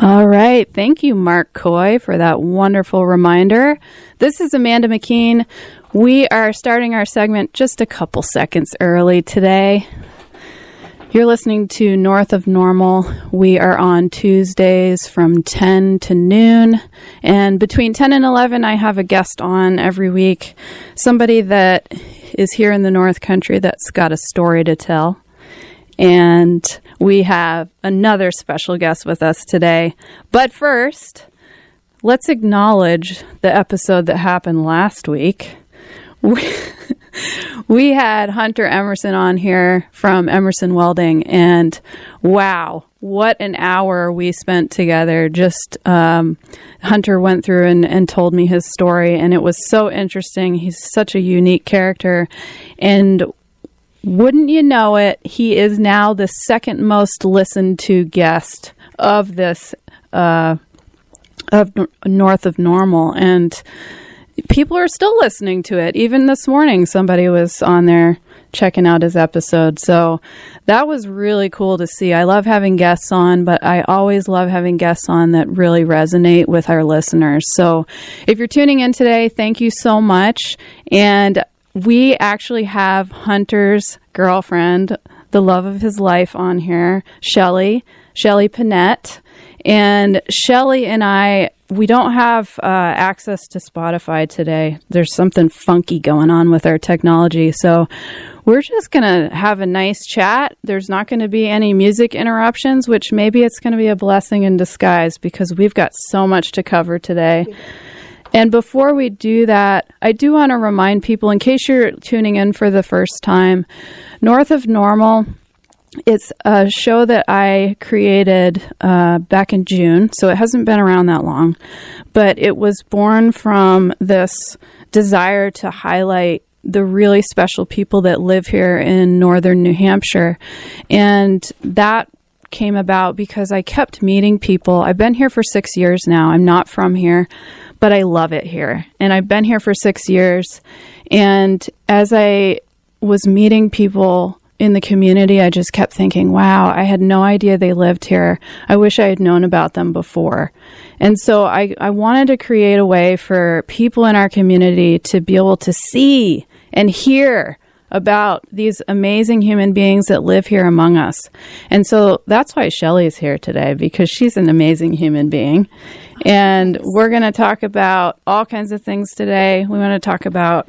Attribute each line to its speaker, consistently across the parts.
Speaker 1: All right. Thank you, Mark Coy, for that wonderful reminder. This is Amanda McKeen. We are starting our segment just a couple seconds early today. You're listening to North of Normal. We are on Tuesdays from 10 to noon. And between 10 and 11, I have a guest on every week. Somebody that is here in the North Country that's got a story to tell. And we have another special guest with us today. But first, let's acknowledge the episode that happened last week. We had Hunter Emerson on here from Emerson Welding, and wow, what an hour we spent together. Just Hunter went through and told me his story, and it was so interesting. He's such a unique character, and wouldn't you know it, he is now the second most listened to guest of this of North of Normal, and people are still listening to it. Even this morning, somebody was on there checking out his episode. So that was really cool to see. I love having guests on, but I always love having guests on that really resonate with our listeners. So if you're tuning in today, thank you so much. And we actually have Hunter's girlfriend, the love of his life, on here, Shelley Pinette. And Shelley and I, we don't have access to Spotify today. There's something funky going on with our technology. So we're just going to have a nice chat. There's not going to be any music interruptions, which maybe it's going to be a blessing in disguise because we've got so much to cover today. And before we do that, I do want to remind people, in case you're tuning in for the first time, North of Normal, it's a show that I created back in June, so it hasn't been around that long. But it was born from this desire to highlight the really special people that live here in northern New Hampshire. And that came about because I kept meeting people. I've been here for 6 years now. I'm not from here, but I love it here. And I've been here for 6 years. And as I was meeting people in the community, I just kept thinking, wow, I had no idea they lived here. I wish I had known about them before. And so I wanted to create a way for people in our community to be able to see and hear about these amazing human beings that live here among us. And so that's why Shelley's here today, because she's an amazing human being. And we're going to talk about all kinds of things today. We want to talk about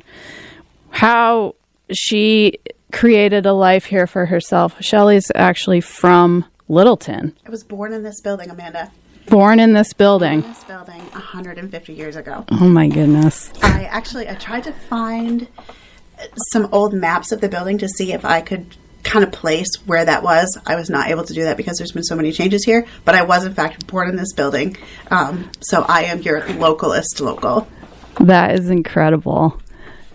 Speaker 1: how she created a life here for herself. Shelley's actually from Littleton.
Speaker 2: I was born in this building, Amanda.
Speaker 1: Born in this building.
Speaker 2: Born in this building 150 years ago.
Speaker 1: Oh my goodness.
Speaker 2: I tried to find some old maps of the building to see if I could kind of place where that was. I was not able to do that because there's been so many changes here, but I was in fact born in this building. So I am your localist local.
Speaker 1: That is incredible.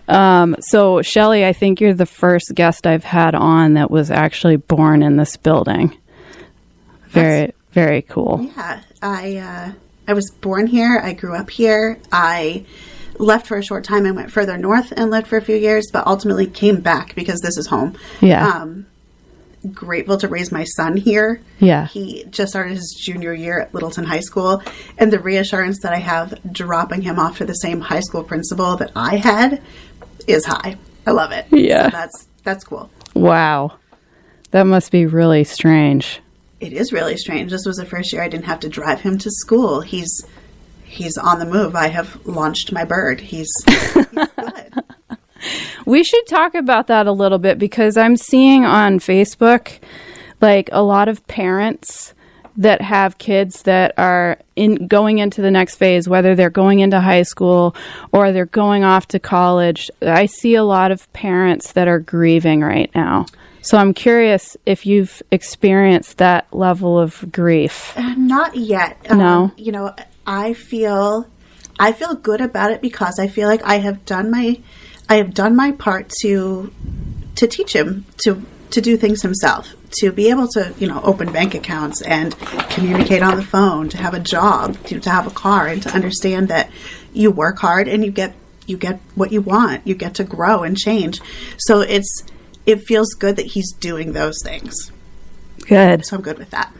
Speaker 1: So Shelley, I think you're the first guest I've had on that was actually born in this building. Very, very cool.
Speaker 2: Yeah. I was born here. I grew up here. I left for a short time and went further north and lived for a few years, but ultimately came back because this is home.
Speaker 1: Yeah.
Speaker 2: Grateful to raise my son here.
Speaker 1: Yeah.
Speaker 2: He just started his junior year at Littleton High School, and the reassurance that I have dropping him off to the same high school principal that I had is high. I love it.
Speaker 1: Yeah.
Speaker 2: So that's cool.
Speaker 1: Wow. That must be really strange.
Speaker 2: It is really strange. This was the first year I didn't have to drive him to school. He's on the move. I have launched my bird. He's good.
Speaker 1: We should talk about that a little bit because I'm seeing on Facebook like a lot of parents that have kids that are going into the next phase, whether they're going into high school or they're going off to college. I see a lot of parents that are grieving right now. So I'm curious if you've experienced that level of grief.
Speaker 2: Not yet.
Speaker 1: No.
Speaker 2: I feel good about it because I feel like I have done my part to teach him to do things himself, to be able to, open bank accounts and communicate on the phone, to have a job, to have a car, and to understand that you work hard and you get what you want. You get to grow and change. So it feels good that he's doing those things.
Speaker 1: Good.
Speaker 2: So I'm good with that.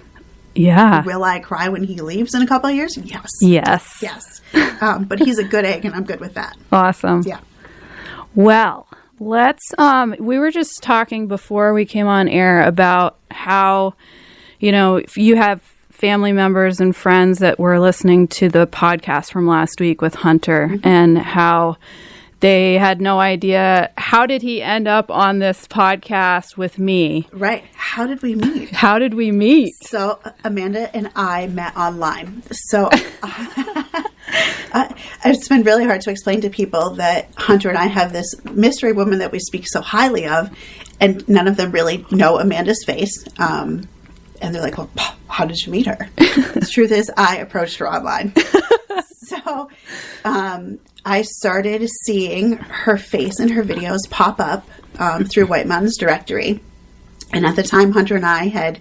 Speaker 1: Yeah.
Speaker 2: Will I cry when he leaves in a couple of years? Yes.
Speaker 1: Yes.
Speaker 2: Yes. But he's a good egg, and I'm good with that.
Speaker 1: Awesome.
Speaker 2: Yeah.
Speaker 1: Well, let's, we were just talking before we came on air about how, if you have family members and friends that were listening to the podcast from last week with Hunter, and how they had no idea, how did he end up on this podcast with me?
Speaker 2: Right. How did we meet?
Speaker 1: How did we meet?
Speaker 2: So Amanda and I met online. So it's been really hard to explain to people that Hunter and I have this mystery woman that we speak so highly of, and none of them really know Amanda's face. And they're like, well, how did you meet her? The truth is, I approached her online. So I started seeing her face and her videos pop up through White Mountains Directory. And at the time, Hunter and I had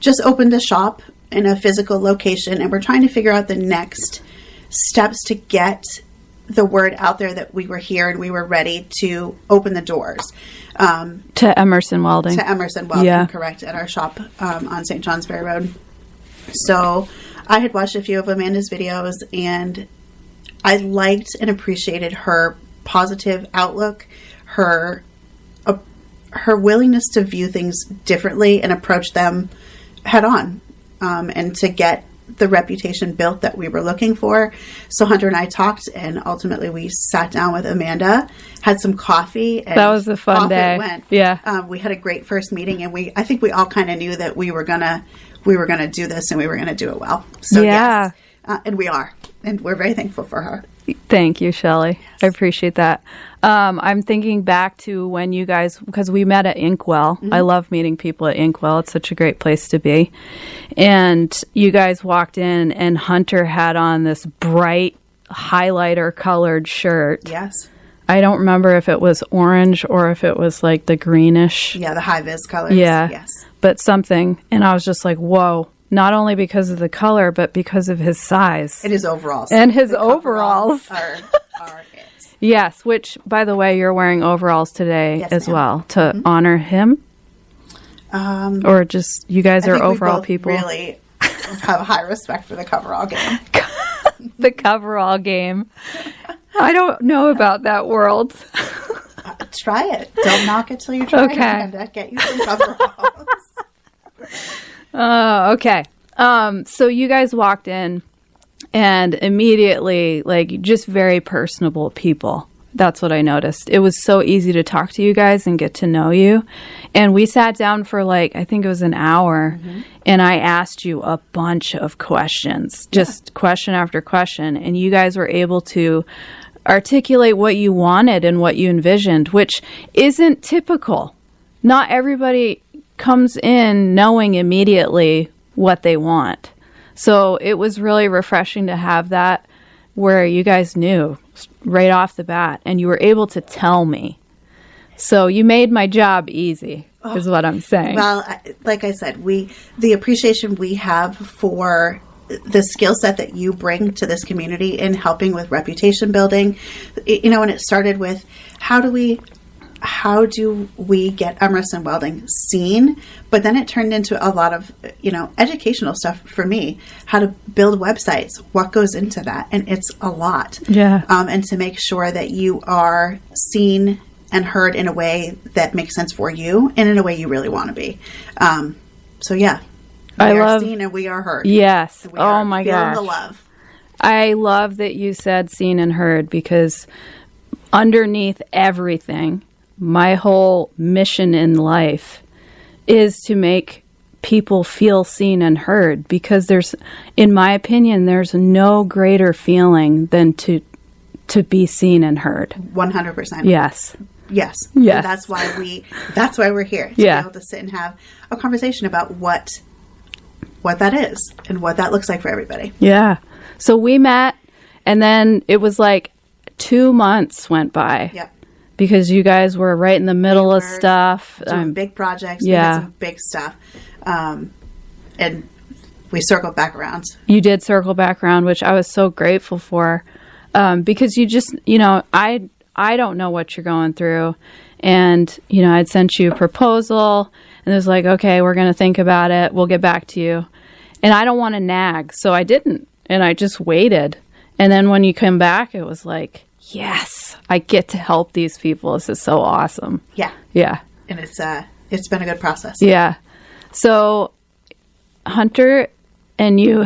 Speaker 2: just opened a shop in a physical location, and we're trying to figure out the next steps to get the word out there that we were here and we were ready to open the doors.
Speaker 1: To Emerson Welding.
Speaker 2: To Emerson Welding,
Speaker 1: yeah. Correct,
Speaker 2: at our shop on St. Johnsbury Road. So I had watched a few of Amanda's videos, and I liked and appreciated her positive outlook, her willingness to view things differently and approach them head on, and to get the reputation built that we were looking for. So Hunter and I talked, and ultimately we sat down with Amanda, had some coffee, and
Speaker 1: that was a fun day.
Speaker 2: It went.
Speaker 1: Yeah,
Speaker 2: we had a great first meeting, and I think we all kind of knew that we were gonna do this, and we were gonna do it well. So
Speaker 1: yeah,
Speaker 2: yes, and we are, and we're very thankful for her.
Speaker 1: Thank you, Shelley. Yes. I appreciate that. I'm thinking back to when you guys, because we met at Inkwell. I love meeting people at Inkwell. It's such a great place to be. And you guys walked in, and Hunter had on this bright highlighter colored shirt.
Speaker 2: Yes.
Speaker 1: I don't remember if it was orange or if it was like the greenish.
Speaker 2: Yeah, the high vis colors.
Speaker 1: Yeah.
Speaker 2: Yes.
Speaker 1: But something. And I was just like, whoa. Not only because of the color, but because of his size.
Speaker 2: And his overalls.
Speaker 1: And his overalls.
Speaker 2: Are it.
Speaker 1: Yes, which, by the way, you're wearing overalls today as well to honor him? Or just, you guys are overall people?
Speaker 2: Really have high respect for the coverall game.
Speaker 1: The coverall game. I don't know about that world.
Speaker 2: Try it. Don't knock it till you try it. And get you some coveralls.
Speaker 1: Okay. So you guys walked in, and immediately, just very personable people. That's what I noticed. It was so easy to talk to you guys and get to know you. And we sat down for I think it was an hour, and I asked you a bunch of questions, just question after question. And you guys were able to articulate what you wanted and what you envisioned, which isn't typical. Not everybody comes in knowing immediately what they want. So it was really refreshing to have that where you guys knew right off the bat and you were able to tell me. So you made my job easy, is what I'm saying.
Speaker 2: Well, like I said, the appreciation we have for the skill set that you bring to this community in helping with reputation building, and it started with how do we get Emerson Welding seen? But then it turned into a lot of, educational stuff for me, how to build websites, what goes into that. And it's a lot.
Speaker 1: Yeah.
Speaker 2: And to make sure that you are seen and heard in a way that makes sense for you and in a way you really want to be. So yeah, we are seen and we are heard.
Speaker 1: Yes.
Speaker 2: We are
Speaker 1: my
Speaker 2: feeling
Speaker 1: gosh.
Speaker 2: the love.
Speaker 1: I love that you said seen and heard, because underneath everything, my whole mission in life is to make people feel seen and heard, because in my opinion, there's no greater feeling than to be seen and heard.
Speaker 2: 100%.
Speaker 1: Yes.
Speaker 2: Yes.
Speaker 1: Yes.
Speaker 2: And that's why we're here, to be able to sit and have a conversation about what that is and what that looks like for everybody.
Speaker 1: Yeah. So we met, and then it was 2 months went by.
Speaker 2: Yep.
Speaker 1: Because you guys were right in the middle of stuff.
Speaker 2: Doing big projects. Yeah. We did some big stuff. And we circled back around. You
Speaker 1: did circle back around, which I was so grateful for. Because you just, I don't know what you're going through. And, I'd sent you a proposal, and it was okay, we're going to think about it. We'll get back to you. And I don't want to nag, so I didn't. And I just waited. And then when you come back, it was like, yes, I get to help these people. This is so awesome.
Speaker 2: Yeah.
Speaker 1: Yeah.
Speaker 2: And it's been a good process.
Speaker 1: Yeah. So Hunter and you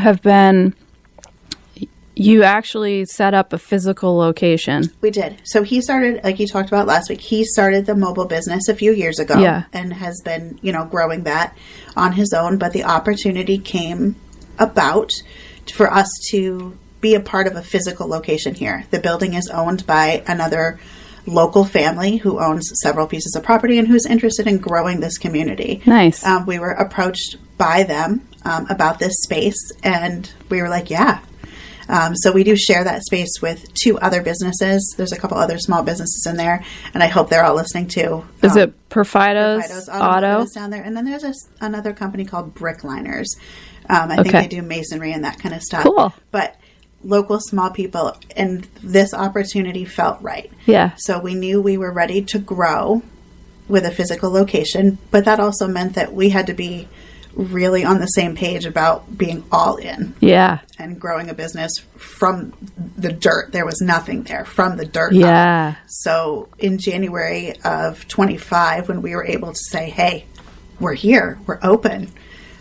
Speaker 1: you actually set up a physical location.
Speaker 2: We did. So he started, like you talked about last week, he started the mobile business a few years ago.
Speaker 1: Yeah.
Speaker 2: And has been, growing that on his own. But the opportunity came about for us to be a part of a physical location here. The building is owned by another local family who owns several pieces of property and who's interested in growing this community.
Speaker 1: Nice.
Speaker 2: We were approached by them about this space, and we were like, yeah. So we do share that space with 2 other businesses. There's a couple other small businesses in there, and I hope they're all listening too.
Speaker 1: Is it Perfido's Auto?
Speaker 2: Is down there. And then there's another company called Brickliners. I think they do masonry and that kind of stuff.
Speaker 1: Cool.
Speaker 2: But local small people, and this opportunity felt right.
Speaker 1: Yeah.
Speaker 2: So we knew we were ready to grow with a physical location, but that also meant that we had to be really on the same page about being all in.
Speaker 1: Yeah.
Speaker 2: And growing a business from the dirt. There was nothing there, from the dirt
Speaker 1: Yeah.
Speaker 2: up. So in January of 25, when we were able to say, hey, we're here, we're open,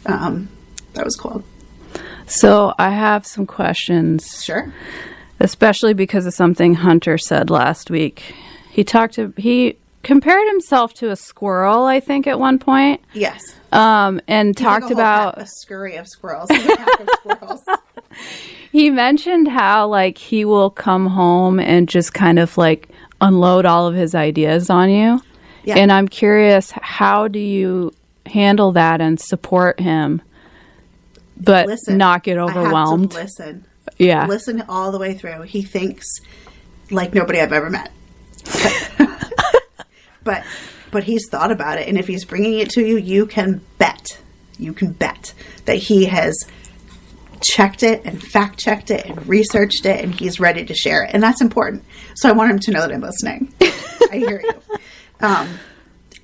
Speaker 2: that was cool.
Speaker 1: So I have some questions.
Speaker 2: Sure.
Speaker 1: Especially because of something Hunter said last week. He compared himself to a squirrel, I think, at one point.
Speaker 2: Yes.
Speaker 1: And talked about
Speaker 2: a scurry of squirrels. A pack of squirrels.
Speaker 1: He mentioned how he will come home and just kind of unload all of his ideas on you. Yeah. And I'm curious, how do you handle that and support him, but not get overwhelmed?
Speaker 2: I have to listen.
Speaker 1: Yeah.
Speaker 2: Listen all the way through. He thinks like nobody I've ever met. But he's thought about it, and if he's bringing it to you, you can bet that he has checked it and fact-checked it and researched it, and he's ready to share it. And that's important. So I want him to know that I'm listening. I hear you.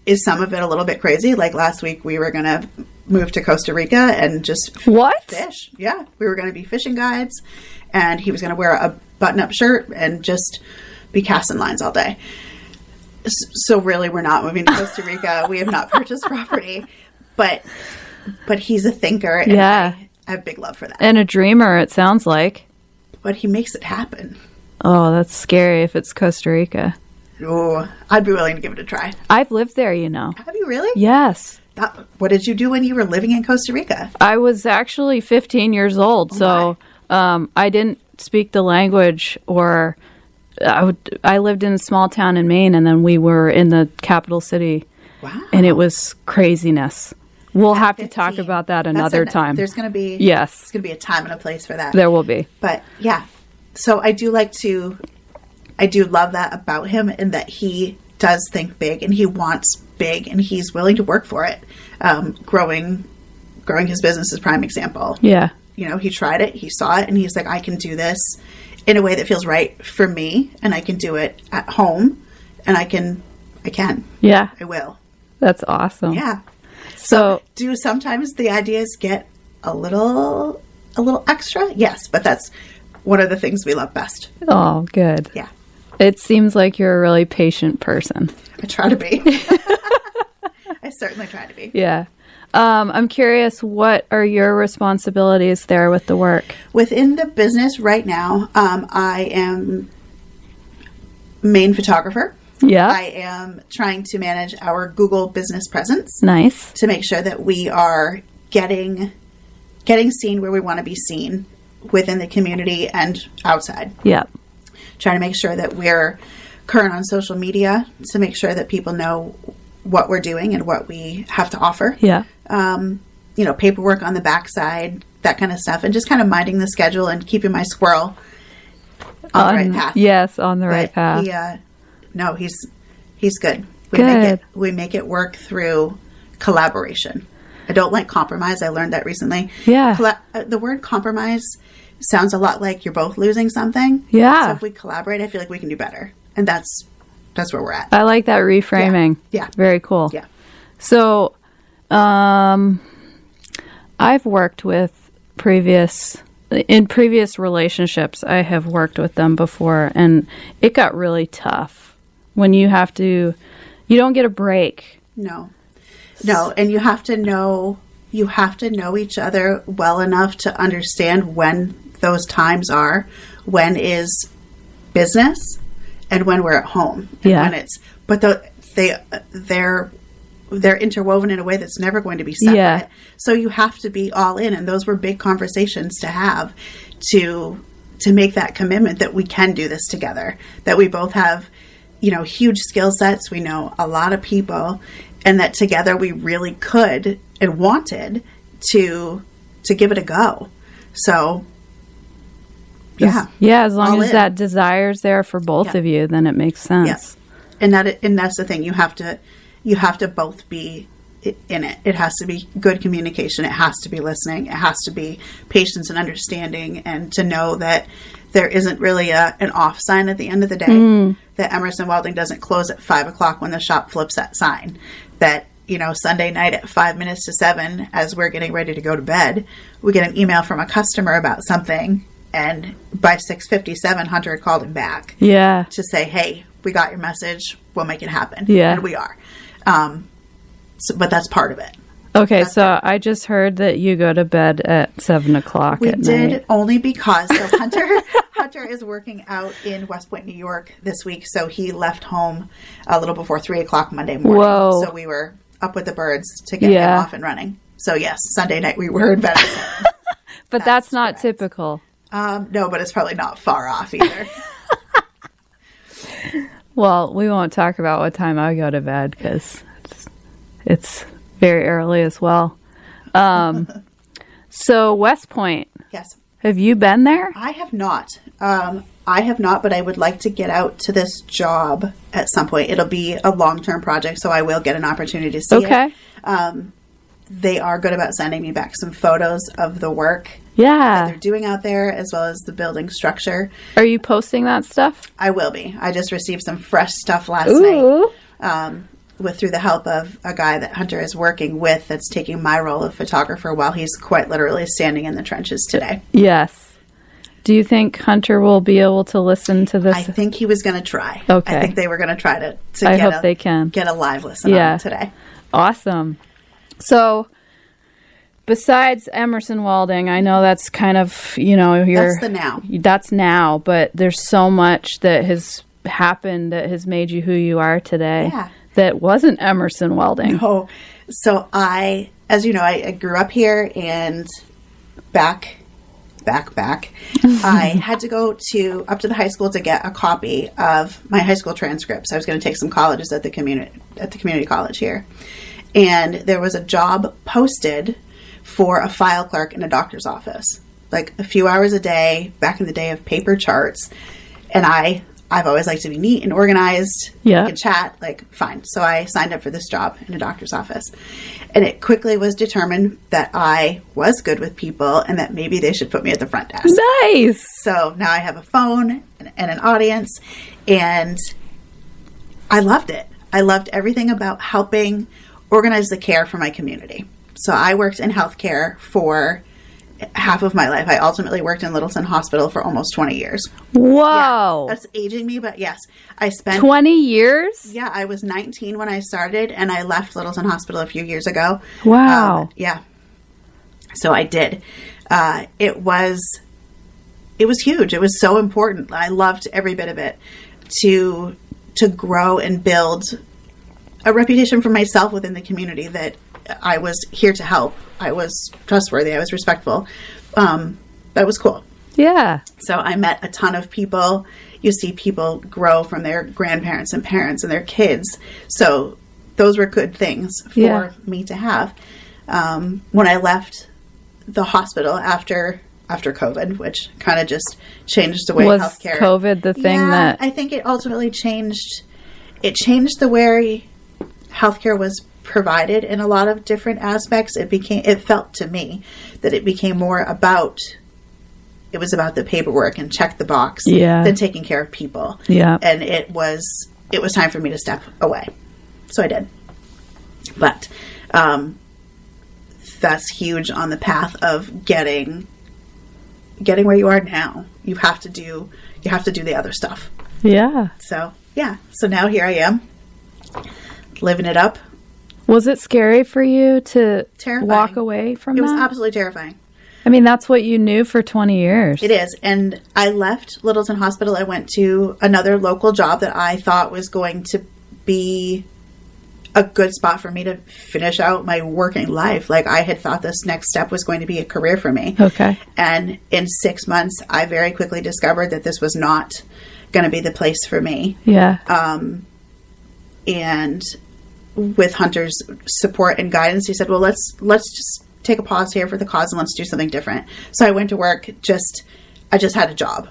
Speaker 2: Is some of it a little bit crazy? Like last week, we were going to move to Costa Rica and just fish. Yeah, we were going to be fishing guides, and he was going to wear a button-up shirt and just be casting lines all day. So really, we're not moving to Costa Rica. We have not purchased property, but he's a thinker, and I have big love for that.
Speaker 1: And a dreamer, it sounds like.
Speaker 2: But he makes it happen.
Speaker 1: Oh, that's scary if it's Costa Rica.
Speaker 2: Oh, I'd be willing to give it a try.
Speaker 1: I've lived there, you know.
Speaker 2: Have you really?
Speaker 1: Yes.
Speaker 2: What did you do when you were living in Costa Rica?
Speaker 1: I was actually 15 years old, so I didn't speak the language, or I lived in a small town in Maine, and then we were in the capital city.
Speaker 2: Wow.
Speaker 1: And it was craziness. We'll have to talk about that another time.
Speaker 2: There's going to be
Speaker 1: Yes.
Speaker 2: It's going to be a time and a place for that.
Speaker 1: There will be.
Speaker 2: But yeah. So I do love that about him, and that he does think big, and he wants big, and he's willing to work for it. Growing his business is a prime example. Yeah. He tried it, he saw it, and he's like, I can do this in a way that feels right for me, and I can do it at home, and I can. Yeah. I will.
Speaker 1: That's awesome.
Speaker 2: Yeah. So do sometimes the ideas get a little extra? Yes, but that's one of the things we love best.
Speaker 1: Oh, good.
Speaker 2: Yeah.
Speaker 1: It seems like you're a really patient person.
Speaker 2: I try to be. I certainly try to be.
Speaker 1: Yeah. I'm curious, what are your responsibilities there with the work?
Speaker 2: Within the business right now, I am main photographer.
Speaker 1: Yeah.
Speaker 2: I am trying to manage our Google business presence.
Speaker 1: Nice.
Speaker 2: To make sure that we are getting seen where we want to be seen within the community and outside.
Speaker 1: Yeah.
Speaker 2: Trying to make sure that we're current on social media to make sure that people know what we're doing and what we have to offer.
Speaker 1: Yeah.
Speaker 2: Paperwork on the backside, that kind of stuff, and just kind of minding the schedule and keeping my squirrel on the right path.
Speaker 1: Yes, on the right path.
Speaker 2: He's good. We make it work through collaboration. I don't like compromise. I learned that recently.
Speaker 1: Yeah.
Speaker 2: The word compromise sounds a lot like you're both losing something.
Speaker 1: Yeah.
Speaker 2: So if we collaborate, I feel like we can do better. And that's where we're at.
Speaker 1: I like that reframing.
Speaker 2: Yeah.
Speaker 1: Very cool.
Speaker 2: Yeah.
Speaker 1: So, I've worked with in previous relationships, I have worked with them before, and it got really tough when you don't get a break.
Speaker 2: No, and you have to know each other well enough to understand when those times are, when is business and when we're at home. And when they're interwoven in a way that's never going to be separate. Yeah. So you have to be all in. And those were big conversations to have to make that commitment that we can do this together, that we both have, huge skill sets. We know a lot of people, and that together we really could and wanted to give it a go. So yeah.
Speaker 1: Yeah. As long as that desire's there for both of you, then it makes sense.
Speaker 2: Yeah. And that's the thing. You have to both be in it. It has to be good communication. It has to be listening. It has to be patience and understanding, and to know that there isn't really an off sign at the end of the day, that Emerson Welding doesn't close at 5:00 when the shop flips that sign, that, Sunday night at 5 minutes to 7, as we're getting ready to go to bed, we get an email from a customer about something. And by 6:57, Hunter had called him back to say, hey, we got your message. We'll make it happen. Yeah. And we are. But that's part of it.
Speaker 1: Okay, so I just heard that you go to bed at 7:00 at night. We did,
Speaker 2: only because Hunter is working out in West Point, New York this week, so he left home a little before 3:00 Monday morning. Whoa. So we were up with the birds to get him off and running. So yes, Sunday night we were in bed at 7.
Speaker 1: But that's not typical.
Speaker 2: No, but it's probably not far off either.
Speaker 1: Well, we won't talk about what time I go to bed, because it's very early as well. So West Point.
Speaker 2: Yes.
Speaker 1: Have you been there?
Speaker 2: I have not. But I would like to get out to this job at some point. It'll be a long-term project, so I will get an opportunity to see it. They are good about sending me back some photos of the work that they're doing out there, as well as the building structure.
Speaker 1: Are you posting that stuff?
Speaker 2: I will be. I just received some fresh stuff last night. Through the help of a guy that Hunter is working with, that's taking my role of photographer while he's quite literally standing in the trenches today.
Speaker 1: Yes. Do you think Hunter will be able to listen to this?
Speaker 2: I think he was going to try.
Speaker 1: Okay.
Speaker 2: I think they were going to try to
Speaker 1: I hope they can
Speaker 2: get a live listen on today.
Speaker 1: Awesome. So, besides Emerson Welding, I know that's kind of,
Speaker 2: that's the now.
Speaker 1: That's now, but there's so much that has happened that has made you who you are today.
Speaker 2: Yeah.
Speaker 1: That wasn't Emerson Welding.
Speaker 2: No. So as you know, I grew up here, and back, I had to go up to the high school to get a copy of my high school transcripts. I was going to take some colleges at the community college here. And there was a job posted for a file clerk in a doctor's office, like a few hours a day, back in the day of paper charts. And I've always liked to be neat and organized.
Speaker 1: Yeah.
Speaker 2: And chat, fine. So I signed up for this job in a doctor's office. And it quickly was determined that I was good with people, and that maybe they should put me at the front desk.
Speaker 1: Nice.
Speaker 2: So now I have a phone and an audience, and I loved it. I loved everything about helping organize the care for my community. So I worked in healthcare for half of my life. I ultimately worked in Littleton Hospital for almost 20 years.
Speaker 1: Whoa.
Speaker 2: Yeah, that's aging me, but yes. I spent
Speaker 1: 20 years?
Speaker 2: Yeah, I was 19 when I started, and I left Littleton Hospital a few years ago.
Speaker 1: Wow.
Speaker 2: Yeah. So I did. It was huge. It was so important. I loved every bit of it, to grow and build a reputation for myself within the community, that I was here to help. I was trustworthy. I was respectful. That was cool.
Speaker 1: Yeah.
Speaker 2: So I met a ton of people. You see people grow from their grandparents and parents and their kids. So those were good things for me to have. When I left the hospital after COVID, which kind of just changed the way healthcare.
Speaker 1: Was COVID the thing that...
Speaker 2: I think it ultimately changed. It changed the way healthcare was provided in a lot of different aspects. It felt to me that it became more about the paperwork and check the box than taking care of people.
Speaker 1: Yeah.
Speaker 2: And it was time for me to step away. So I did. But that's huge on the path of getting where you are now. You have to do the other stuff.
Speaker 1: Yeah.
Speaker 2: So now here I am, living it up.
Speaker 1: Was it scary for you to
Speaker 2: Terrifying.
Speaker 1: walk away from that?
Speaker 2: It was absolutely terrifying.
Speaker 1: I mean, that's what you knew for 20 years.
Speaker 2: It is. And I left Littleton Hospital. I went to another local job that I thought was going to be a good spot for me to finish out my working life. Like, I had thought this next step was going to be a career for me.
Speaker 1: Okay.
Speaker 2: And in 6 months, I very quickly discovered that this was not going to be the place for me.
Speaker 1: Yeah.
Speaker 2: And with Hunter's support and guidance, he said, well, let's just take a pause here for the cause and let's do something different. So I went to work. I just had a job.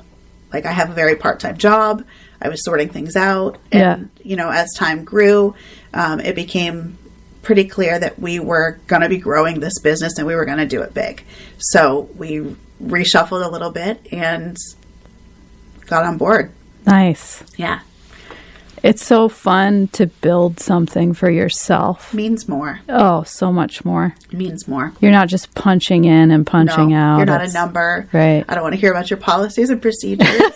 Speaker 2: Like, I have a very part-time job. I was sorting things out. And, as time grew, it became pretty clear that we were going to be growing this business and we were going to do it big. So we reshuffled a little bit and got on board.
Speaker 1: Nice.
Speaker 2: Yeah.
Speaker 1: It's so fun to build something for yourself.
Speaker 2: Means more.
Speaker 1: Oh, so much more.
Speaker 2: Means more.
Speaker 1: You're not just punching in and punching out.
Speaker 2: You're not a number.
Speaker 1: Right.
Speaker 2: I don't want to hear about your policies and procedures.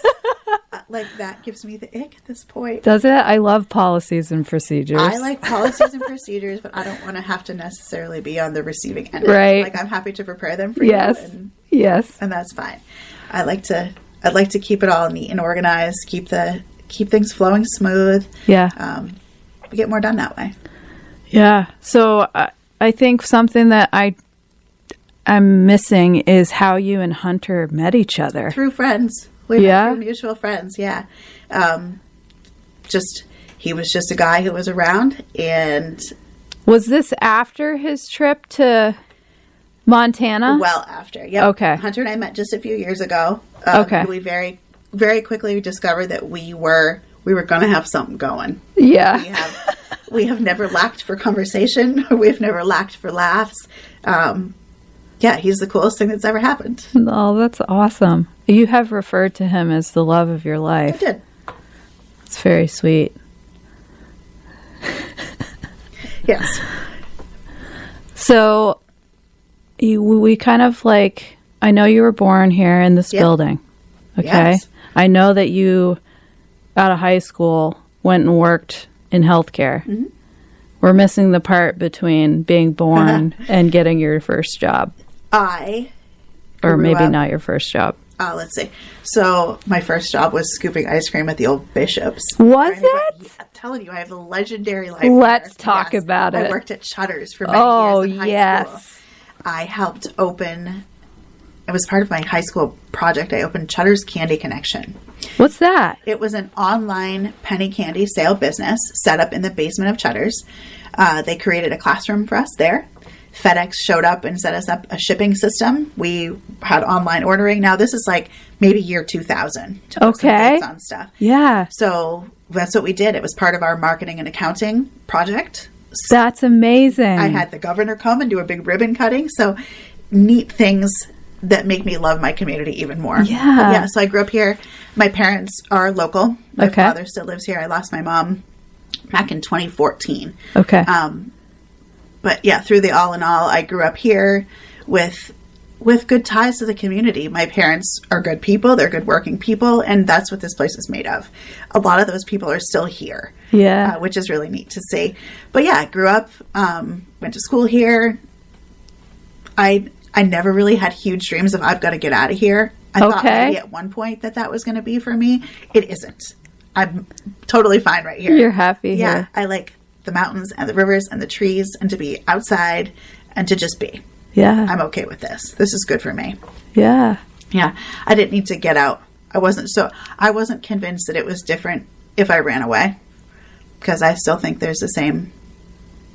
Speaker 2: Like, that gives me the ick at this point.
Speaker 1: Does it? I love policies and procedures.
Speaker 2: I like policies and procedures, but I don't want to have to necessarily be on the receiving end.
Speaker 1: Right.
Speaker 2: Like, I'm happy to prepare them for
Speaker 1: yes.
Speaker 2: you.
Speaker 1: Yes.
Speaker 2: And that's fine. I'd like to keep it all neat and organized, keep things flowing smooth.
Speaker 1: Yeah.
Speaker 2: We get more done that way.
Speaker 1: Yeah. So I think something that I'm missing is how you and Hunter met each other.
Speaker 2: Through friends. We met through mutual friends. Yeah. He was just a guy who was around. And
Speaker 1: was this after his trip to Montana?
Speaker 2: Well, after. Yeah.
Speaker 1: Okay.
Speaker 2: Hunter and I met just a few years ago.
Speaker 1: Okay.
Speaker 2: We very, very quickly discovered that we were going to have something going.
Speaker 1: Yeah.
Speaker 2: We have never lacked for conversation. We've never lacked for laughs. He's the coolest thing that's ever happened.
Speaker 1: Oh, that's awesome. You have referred to him as the love of your life.
Speaker 2: I did.
Speaker 1: It's very sweet.
Speaker 2: Yes.
Speaker 1: So we kind of like, I know you were born here in this building. Okay.
Speaker 2: Yes.
Speaker 1: I know that you, out of high school, went and worked in healthcare. Mm-hmm. We're missing the part between being born and getting your first job. Or maybe not your first job.
Speaker 2: Let's see. So my first job was scooping ice cream at the old Bishops.
Speaker 1: Was it?
Speaker 2: I'm telling you, I have a legendary life.
Speaker 1: Let's talk about it.
Speaker 2: I worked at Chudder's for many years in high school. I helped open, it was part of my high school project, I opened Chudder's Candy Connection.
Speaker 1: What's that?
Speaker 2: It was an online penny candy sale business set up in the basement of Chudder's. They created a classroom for us there. FedEx showed up and set us up a shipping system. We had online ordering. Now, this is like maybe year 2000 to put some dates on stuff.
Speaker 1: Yeah.
Speaker 2: So that's what we did. It was part of our marketing and accounting project.
Speaker 1: That's amazing.
Speaker 2: I had the governor come and do a big ribbon cutting. So neat things that make me love my community even more.
Speaker 1: Yeah.
Speaker 2: Yeah. So I grew up here. My parents are local. My father still lives here. I lost my mom back in 2014.
Speaker 1: Okay.
Speaker 2: But yeah, through the all in all, I grew up here with good ties to the community. My parents are good people. They're good working people. And that's what this place is made of. A lot of those people are still here.
Speaker 1: Yeah.
Speaker 2: Which is really neat to see. But yeah, I grew up, went to school here. I never really had huge dreams of I've got to get out of here. I thought maybe at one point that was going to be for me. It isn't. I'm totally fine right here.
Speaker 1: You're happy here.
Speaker 2: Yeah. I like the mountains and the rivers and the trees and to be outside and to just be.
Speaker 1: Yeah.
Speaker 2: I'm okay with this. This is good for me.
Speaker 1: Yeah.
Speaker 2: Yeah. I didn't need to get out. I wasn't convinced that it was different if I ran away, because I still think there's the same,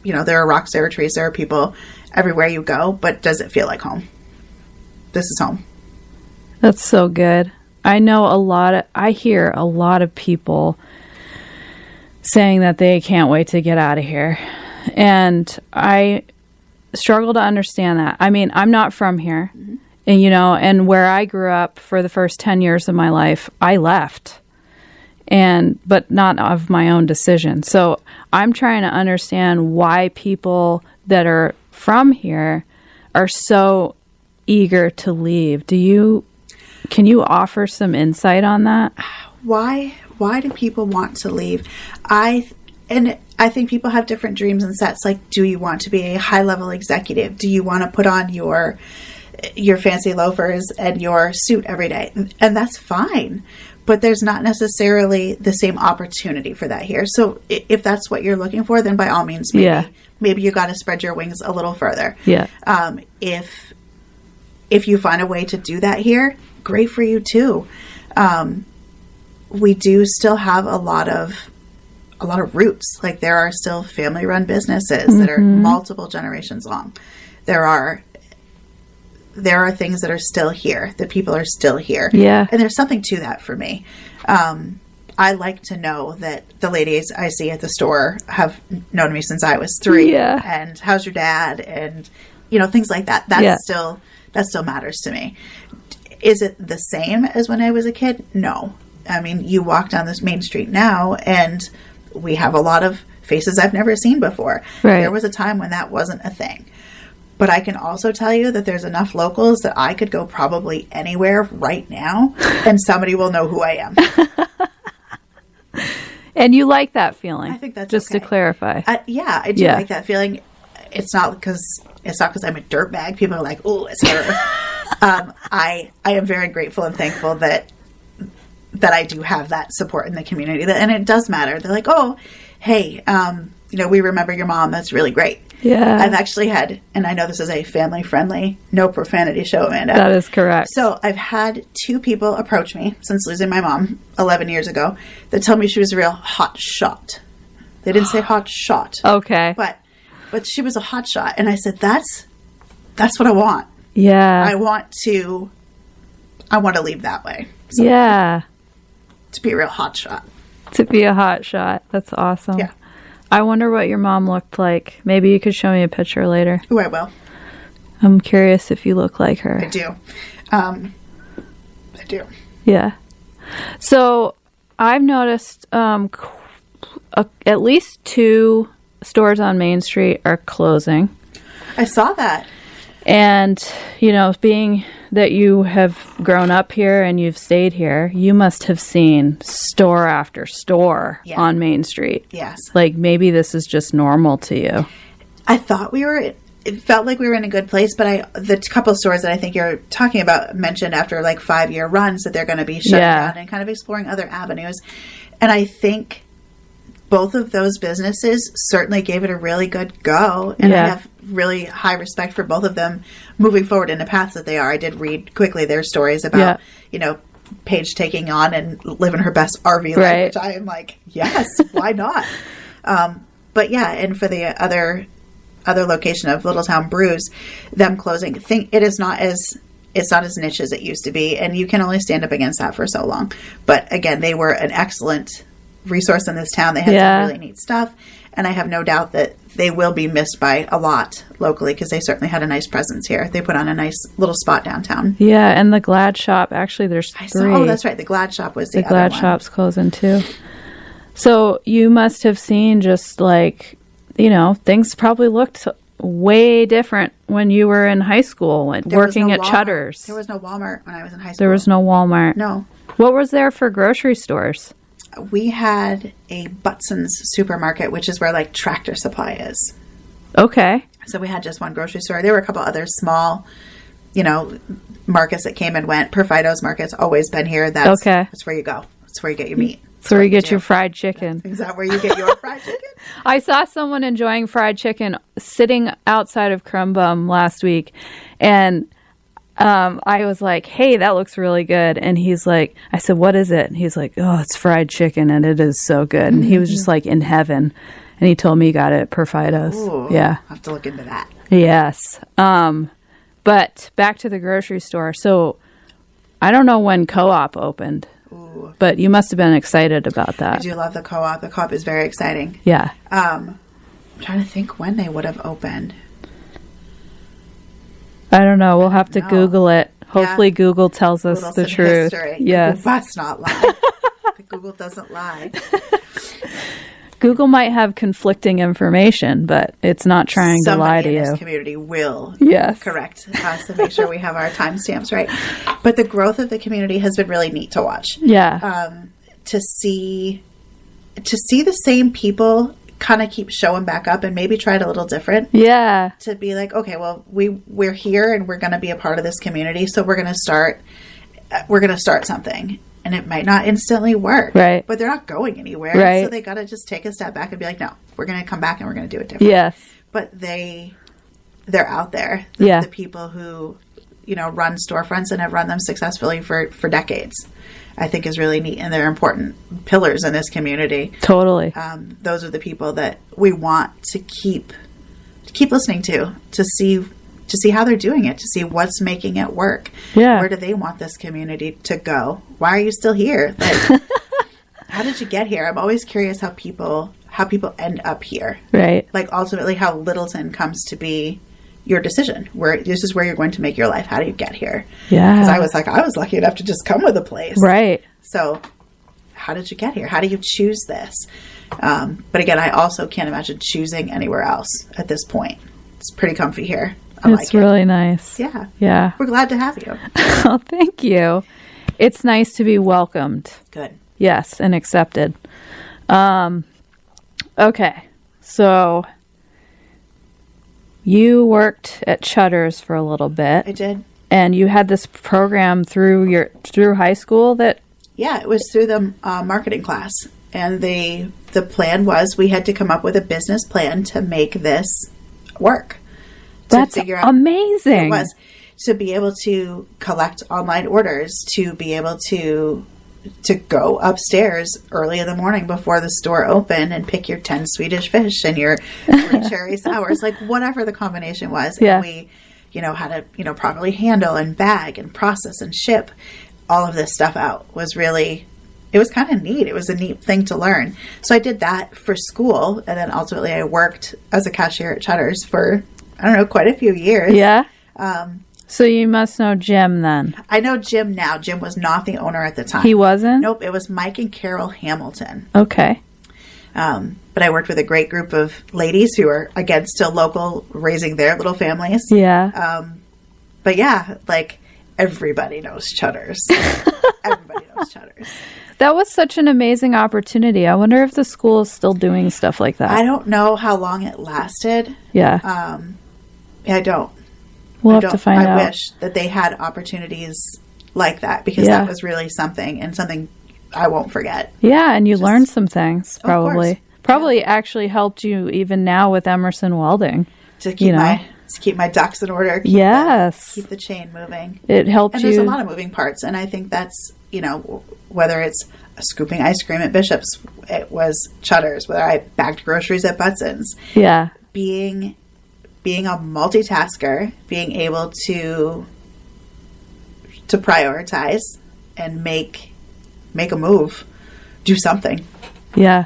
Speaker 2: there are rocks, there are trees, there are people everywhere you go, but does it feel like home? This is home.
Speaker 1: That's so good. I hear a lot of people saying that they can't wait to get out of here. And I struggle to understand that. I mean, I'm not from here. Mm-hmm. And where I grew up for the first 10 years of my life, I left. But not of my own decision. So I'm trying to understand why people that are from here are so eager to leave. Can you offer some insight on that?
Speaker 2: Why do people want to leave? I think people have different dreams and sets. Like, do you want to be a high-level executive? Do you want to put on your fancy loafers and your suit every day? And that's fine. But there's not necessarily the same opportunity for that here. So if that's what you're looking for, then by all means, maybe you got to spread your wings a little further.
Speaker 1: Yeah.
Speaker 2: If you find a way to do that here, great for you too. We do still have a lot of roots. Like, there are still family-run businesses that are multiple generations long. There are things that are still here. The people are still here.
Speaker 1: Yeah.
Speaker 2: And there's something to that for me. I like to know that the ladies I see at the store have known me since I was 3.
Speaker 1: Yeah.
Speaker 2: And how's your dad? And, things like that. That still matters to me. Is it the same as when I was a kid? No. I mean, you walk down this main street now and we have a lot of faces I've never seen before.
Speaker 1: Right.
Speaker 2: There was a time when that wasn't a thing. But I can also tell you that there's enough locals that I could go probably anywhere right now and somebody will know who I am.
Speaker 1: And you like that feeling?
Speaker 2: I think that's
Speaker 1: just
Speaker 2: okay.
Speaker 1: To clarify.
Speaker 2: I do like that feeling. It's not because I'm a dirtbag. People are like, "Oh, it's her." I am very grateful and thankful that I do have that support in the community, and it does matter. They're like, "Oh, hey, we remember your mom. That's really great."
Speaker 1: Yeah.
Speaker 2: I've actually had, and I know this is a family-friendly, no profanity show, Amanda.
Speaker 1: That is correct.
Speaker 2: So I've had 2 people approach me since losing my mom 11 years ago that told me she was a real hot shot. They didn't say hot shot.
Speaker 1: Okay.
Speaker 2: But she was a hot shot. And I said, that's what I want.
Speaker 1: Yeah.
Speaker 2: I want to leave that way. So,
Speaker 1: yeah.
Speaker 2: To be a real hot shot.
Speaker 1: To be a hot shot. That's awesome.
Speaker 2: Yeah.
Speaker 1: I wonder what your mom looked like. Maybe you could show me a picture later.
Speaker 2: Oh, I will.
Speaker 1: I'm curious if you look like her.
Speaker 2: I do. I do.
Speaker 1: Yeah. So I've noticed at least 2 stores on Main Street are closing.
Speaker 2: I saw that.
Speaker 1: And, being that you have grown up here and you've stayed here, you must have seen store after store on Main Street.
Speaker 2: Yes.
Speaker 1: Like, maybe this is just normal to you.
Speaker 2: I thought it felt like we were in a good place, but the couple of stores that I think you're talking about mentioned after like 5-year runs that they're going to be shutting down and kind of exploring other avenues. And I think both of those businesses certainly gave it a really good go. And I have really high respect for both of them moving forward in the paths that they are. I did read quickly their stories about, Paige taking on and living her best RV life, which I am like, yes, why not? But yeah, and for the other location of Littletown Brews, them closing, it's not as niche as it used to be. And you can only stand up against that for so long. But again, they were an excellent resource in this town. They had some really neat stuff, and I have no doubt that they will be missed by a lot locally because they certainly had a nice presence here. They put on a nice little spot downtown. Yeah,
Speaker 1: and the Glad Shop, actually there's 3.
Speaker 2: Oh, that's right. The Glad Shop was the other
Speaker 1: Glad
Speaker 2: one.
Speaker 1: Shop's closing too. So you must have seen just like, things probably looked way different when you were in high school and working at Chudder's.
Speaker 2: There was no Walmart when I was in high school.
Speaker 1: There was no Walmart.
Speaker 2: No.
Speaker 1: What was there for grocery stores?
Speaker 2: We had a Butson's supermarket, which is where like Tractor Supply is.
Speaker 1: Okay.
Speaker 2: So we had just one grocery store. There were a couple other small, markets that came and went. Perfido's Market's always been here. That's where you go. That's where you get your meat.
Speaker 1: That's where you get your fried chicken.
Speaker 2: Is that where you get your fried chicken?
Speaker 1: I saw someone enjoying fried chicken sitting outside of Crumb Bum last week, and I was like, hey, that looks really good. And he's like, I said, what is it? And he's like, oh, it's fried chicken, and it is so good. And he was just like in heaven. And he told me he got it at Perfido's.
Speaker 2: Ooh,
Speaker 1: yeah.
Speaker 2: I'll have to look into that.
Speaker 1: Yes. But back to the grocery store. So I don't know when Co-op opened, but you must have been excited about that.
Speaker 2: I do love the Co-op. The Co-op is very exciting.
Speaker 1: Yeah.
Speaker 2: I'm trying to think when they would have opened.
Speaker 1: I don't know. We'll have to Google it. Hopefully Google tells us the truth.
Speaker 2: History.
Speaker 1: Yes.
Speaker 2: Google must not lie. Google doesn't lie.
Speaker 1: Google might have conflicting information, but it's not trying to lie to
Speaker 2: Somebody in
Speaker 1: you.
Speaker 2: this community will
Speaker 1: Yes.
Speaker 2: correct us to make sure we have our timestamps right. But the growth of the community has been really neat to watch.
Speaker 1: Yeah.
Speaker 2: To see the same people kind of keep showing back up and maybe try it a little different.
Speaker 1: Yeah.
Speaker 2: To be like, okay, well, we're here and we're going to be a part of this community, so we're going to start something. And it might not instantly work,
Speaker 1: Right.
Speaker 2: but they're not going anywhere.
Speaker 1: Right.
Speaker 2: So they got to just take a step back and be like, no, we're going to come back and we're going to do it different.
Speaker 1: Yes.
Speaker 2: But they're out there.
Speaker 1: Yeah.
Speaker 2: The people who, run storefronts and have run them successfully for decades, I think is really neat. And they're important pillars in this community.
Speaker 1: Totally.
Speaker 2: Those are the people that we want to keep listening to see how they're doing it, to see what's making it work.
Speaker 1: Yeah.
Speaker 2: Where do they want this community to go? Why are you still here? Like, how did you get here? I'm always curious how people end up here.
Speaker 1: Right.
Speaker 2: Like, ultimately how Littleton comes to be your decision. This is where you're going to make your life. How do you get here?
Speaker 1: Yeah.
Speaker 2: Because I was lucky enough to just come with a place.
Speaker 1: Right.
Speaker 2: So how did you get here? How do you choose this? But again, I also can't imagine choosing anywhere else at this point. It's pretty comfy here.
Speaker 1: It's really nice.
Speaker 2: Yeah.
Speaker 1: Yeah.
Speaker 2: We're glad to have you.
Speaker 1: Oh, thank you. It's nice to be welcomed.
Speaker 2: Good.
Speaker 1: Yes, and accepted. Okay. So you worked at Chudder's for a little bit.
Speaker 2: I did.
Speaker 1: And you had this program through high school that...
Speaker 2: Yeah, it was through the marketing class. And the plan was we had to come up with a business plan to make this work.
Speaker 1: That's amazing.
Speaker 2: It was. To be able to collect online orders, to be able to go upstairs early in the morning before the store opened and pick your 10 Swedish fish and your 3 cherry sours, like whatever the combination was.
Speaker 1: Yeah.
Speaker 2: And we, had to, properly handle and bag and process and ship all of this stuff out was really, it was kind of neat. It was a neat thing to learn. So I did that for school. And then ultimately I worked as a cashier at Chudder's for, I don't know, quite a few years.
Speaker 1: Yeah. So you must know Jim then.
Speaker 2: I know Jim now. Jim was not the owner at the time.
Speaker 1: He wasn't?
Speaker 2: Nope. It was Mike and Carol Hamilton.
Speaker 1: Okay.
Speaker 2: But I worked with a great group of ladies who are, again, still local, raising their little families.
Speaker 1: Yeah.
Speaker 2: But yeah, like everybody knows Chudder's. Everybody knows Chudder's.
Speaker 1: That was such an amazing opportunity. I wonder if the school is still doing stuff like that.
Speaker 2: I don't know how long it lasted.
Speaker 1: Yeah.
Speaker 2: I don't.
Speaker 1: We'll have to find out.
Speaker 2: I wish that they had opportunities like that because that was really something and something I won't forget.
Speaker 1: Yeah, and you learned some things probably.
Speaker 2: Of course.
Speaker 1: Probably actually helped you even now with Emerson Welding.
Speaker 2: To keep my ducks in order. Keep the chain moving.
Speaker 1: It helped you.
Speaker 2: And there's a lot of moving parts. And I think that's, whether it's scooping ice cream at Bishop's, it was Chudder's, whether I bagged groceries at Butson's.
Speaker 1: Yeah.
Speaker 2: Being a multitasker, being able to prioritize and make a move, do something.
Speaker 1: Yeah.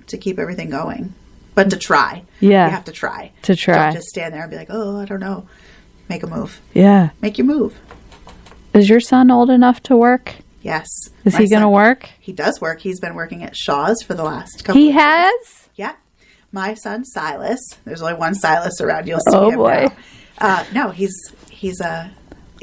Speaker 2: To keep everything going. But to try.
Speaker 1: Yeah.
Speaker 2: You have to try.
Speaker 1: To try.
Speaker 2: Don't just stand there and be like, oh, I don't know. Make a move.
Speaker 1: Yeah.
Speaker 2: Make your move.
Speaker 1: Is your son old enough to work?
Speaker 2: Yes.
Speaker 1: Is he going to work?
Speaker 2: He does work. He's been working at Shaw's for the last couple
Speaker 1: of
Speaker 2: years.
Speaker 1: He has?
Speaker 2: Yeah. My son, Silas. There's only one Silas around. You'll see him
Speaker 1: boy.
Speaker 2: now. No, he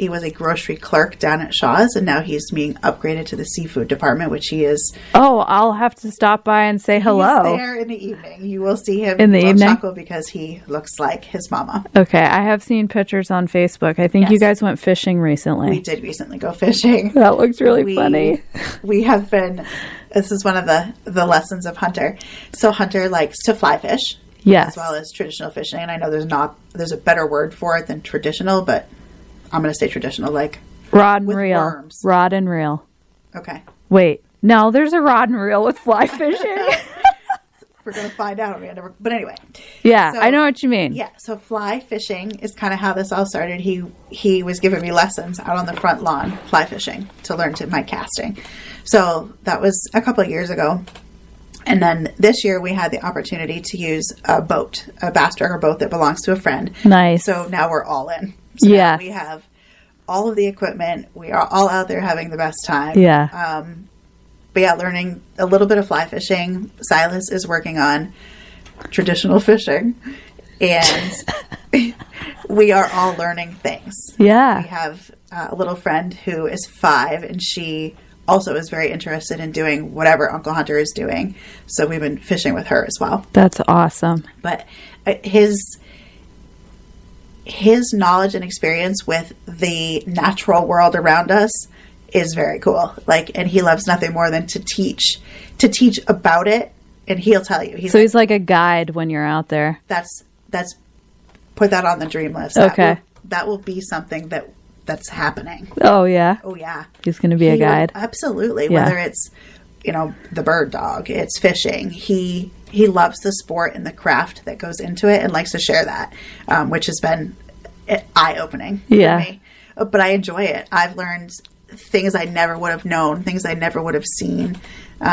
Speaker 2: was a grocery clerk down at Shaw's, and now he's being upgraded to the seafood department, which he is.
Speaker 1: Oh, I'll have to stop by and say hello.
Speaker 2: He's there in the evening. You will see him
Speaker 1: in the evening.
Speaker 2: Chuckle because he looks like his mama.
Speaker 1: Okay, I have seen pictures on Facebook. I think you guys went fishing recently.
Speaker 2: We did recently go fishing.
Speaker 1: That looks really funny.
Speaker 2: We have been. This is one of the lessons of Hunter. So Hunter likes to fly fish.
Speaker 1: Yes.
Speaker 2: As well as traditional fishing. And I know there's a better word for it than traditional, but I'm going to say traditional, like
Speaker 1: rod and reel.
Speaker 2: Worms.
Speaker 1: Rod and reel.
Speaker 2: Okay.
Speaker 1: Wait. No, there's a rod and reel with fly fishing.
Speaker 2: We're going to find out, Amanda. But anyway.
Speaker 1: Yeah, so, I know what you mean.
Speaker 2: Yeah. So fly fishing is kind of how this all started. He was giving me lessons out on the front lawn, fly fishing, to learn my casting. So that was a couple of years ago. And then this year we had the opportunity to use a boat, a bass dragger boat that belongs to a friend.
Speaker 1: Nice.
Speaker 2: So now we're all in. So
Speaker 1: yes.
Speaker 2: We have all of the equipment. We are all out there having the best time.
Speaker 1: Yeah.
Speaker 2: yeah, learning a little bit of fly fishing. Silas is working on traditional fishing, and we are all learning things.
Speaker 1: Yeah.
Speaker 2: We have a little friend who is 5, and she also is very interested in doing whatever Uncle Hunter is doing. So we've been fishing with her as well.
Speaker 1: That's awesome.
Speaker 2: But his knowledge and experience with the natural world around us is very cool. Like, and he loves nothing more than to teach about it. And he'll tell you.
Speaker 1: He's like a guide when you're out there.
Speaker 2: That's put that on the dream list.
Speaker 1: Okay.
Speaker 2: That will be something that's happening.
Speaker 1: Oh yeah.
Speaker 2: Oh yeah.
Speaker 1: He's going to be a guide.
Speaker 2: Absolutely.
Speaker 1: Yeah.
Speaker 2: Whether it's, the bird dog, it's fishing. He loves the sport and the craft that goes into it and likes to share that, which has been eye-opening for me. But I enjoy it. I've learned things I never would have known, things I never would have seen.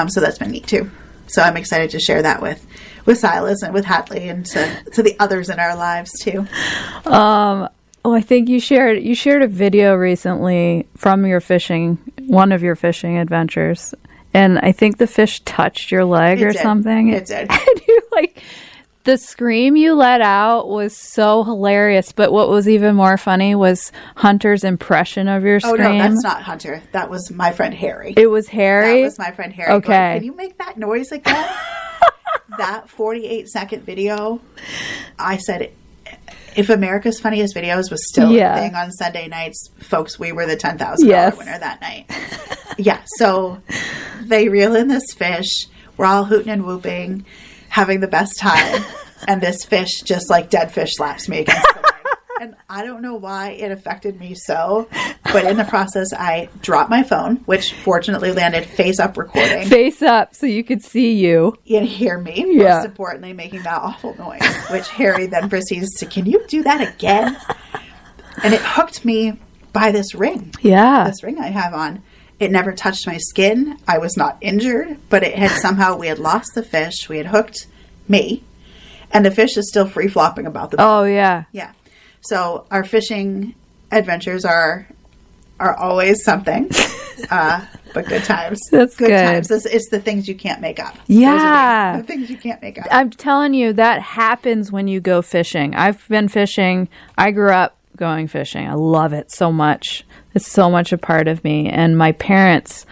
Speaker 2: So that's been neat too. So I'm excited to share that with Silas and with Hadley and to the others in our lives too.
Speaker 1: I think you shared a video recently from one of your fishing adventures. And I think the fish touched your leg or something.
Speaker 2: It did.
Speaker 1: And you the scream you let out was so hilarious. But what was even more funny was Hunter's impression of your scream.
Speaker 2: Oh, no, that's not Hunter. That was my friend Harry.
Speaker 1: It was Harry?
Speaker 2: That was my friend Harry.
Speaker 1: Okay.
Speaker 2: Going, can you make that noise again? That 48-second video, I said, if America's Funniest Videos was still a thing on Sunday nights, folks, we were the $10,000 winner that night. Yeah, so they reel in this fish. We're all hooting and whooping, having the best time. And this fish just like dead fish slaps me against the leg. And I don't know why it affected me so, but in the process, I dropped my phone, which fortunately landed face up recording.
Speaker 1: Face up so you could see you.
Speaker 2: And hear me, most importantly, making that awful noise, which Harry then proceeds to, can you do that again? And it hooked me by this ring.
Speaker 1: Yeah.
Speaker 2: This ring I have on. It never touched my skin. I was not injured, but it had somehow, we had lost the fish. We had hooked me. And the fish is still free flopping about the boat.
Speaker 1: Oh, yeah.
Speaker 2: Yeah. So our fishing adventures are always something, but good times.
Speaker 1: That's good.
Speaker 2: Times. It's the things you can't make up.
Speaker 1: Yeah.
Speaker 2: The things you can't make up.
Speaker 1: I'm telling you, that happens when you go fishing. I've been fishing. I grew up going fishing. I love it so much. It's so much a part of me. And my parents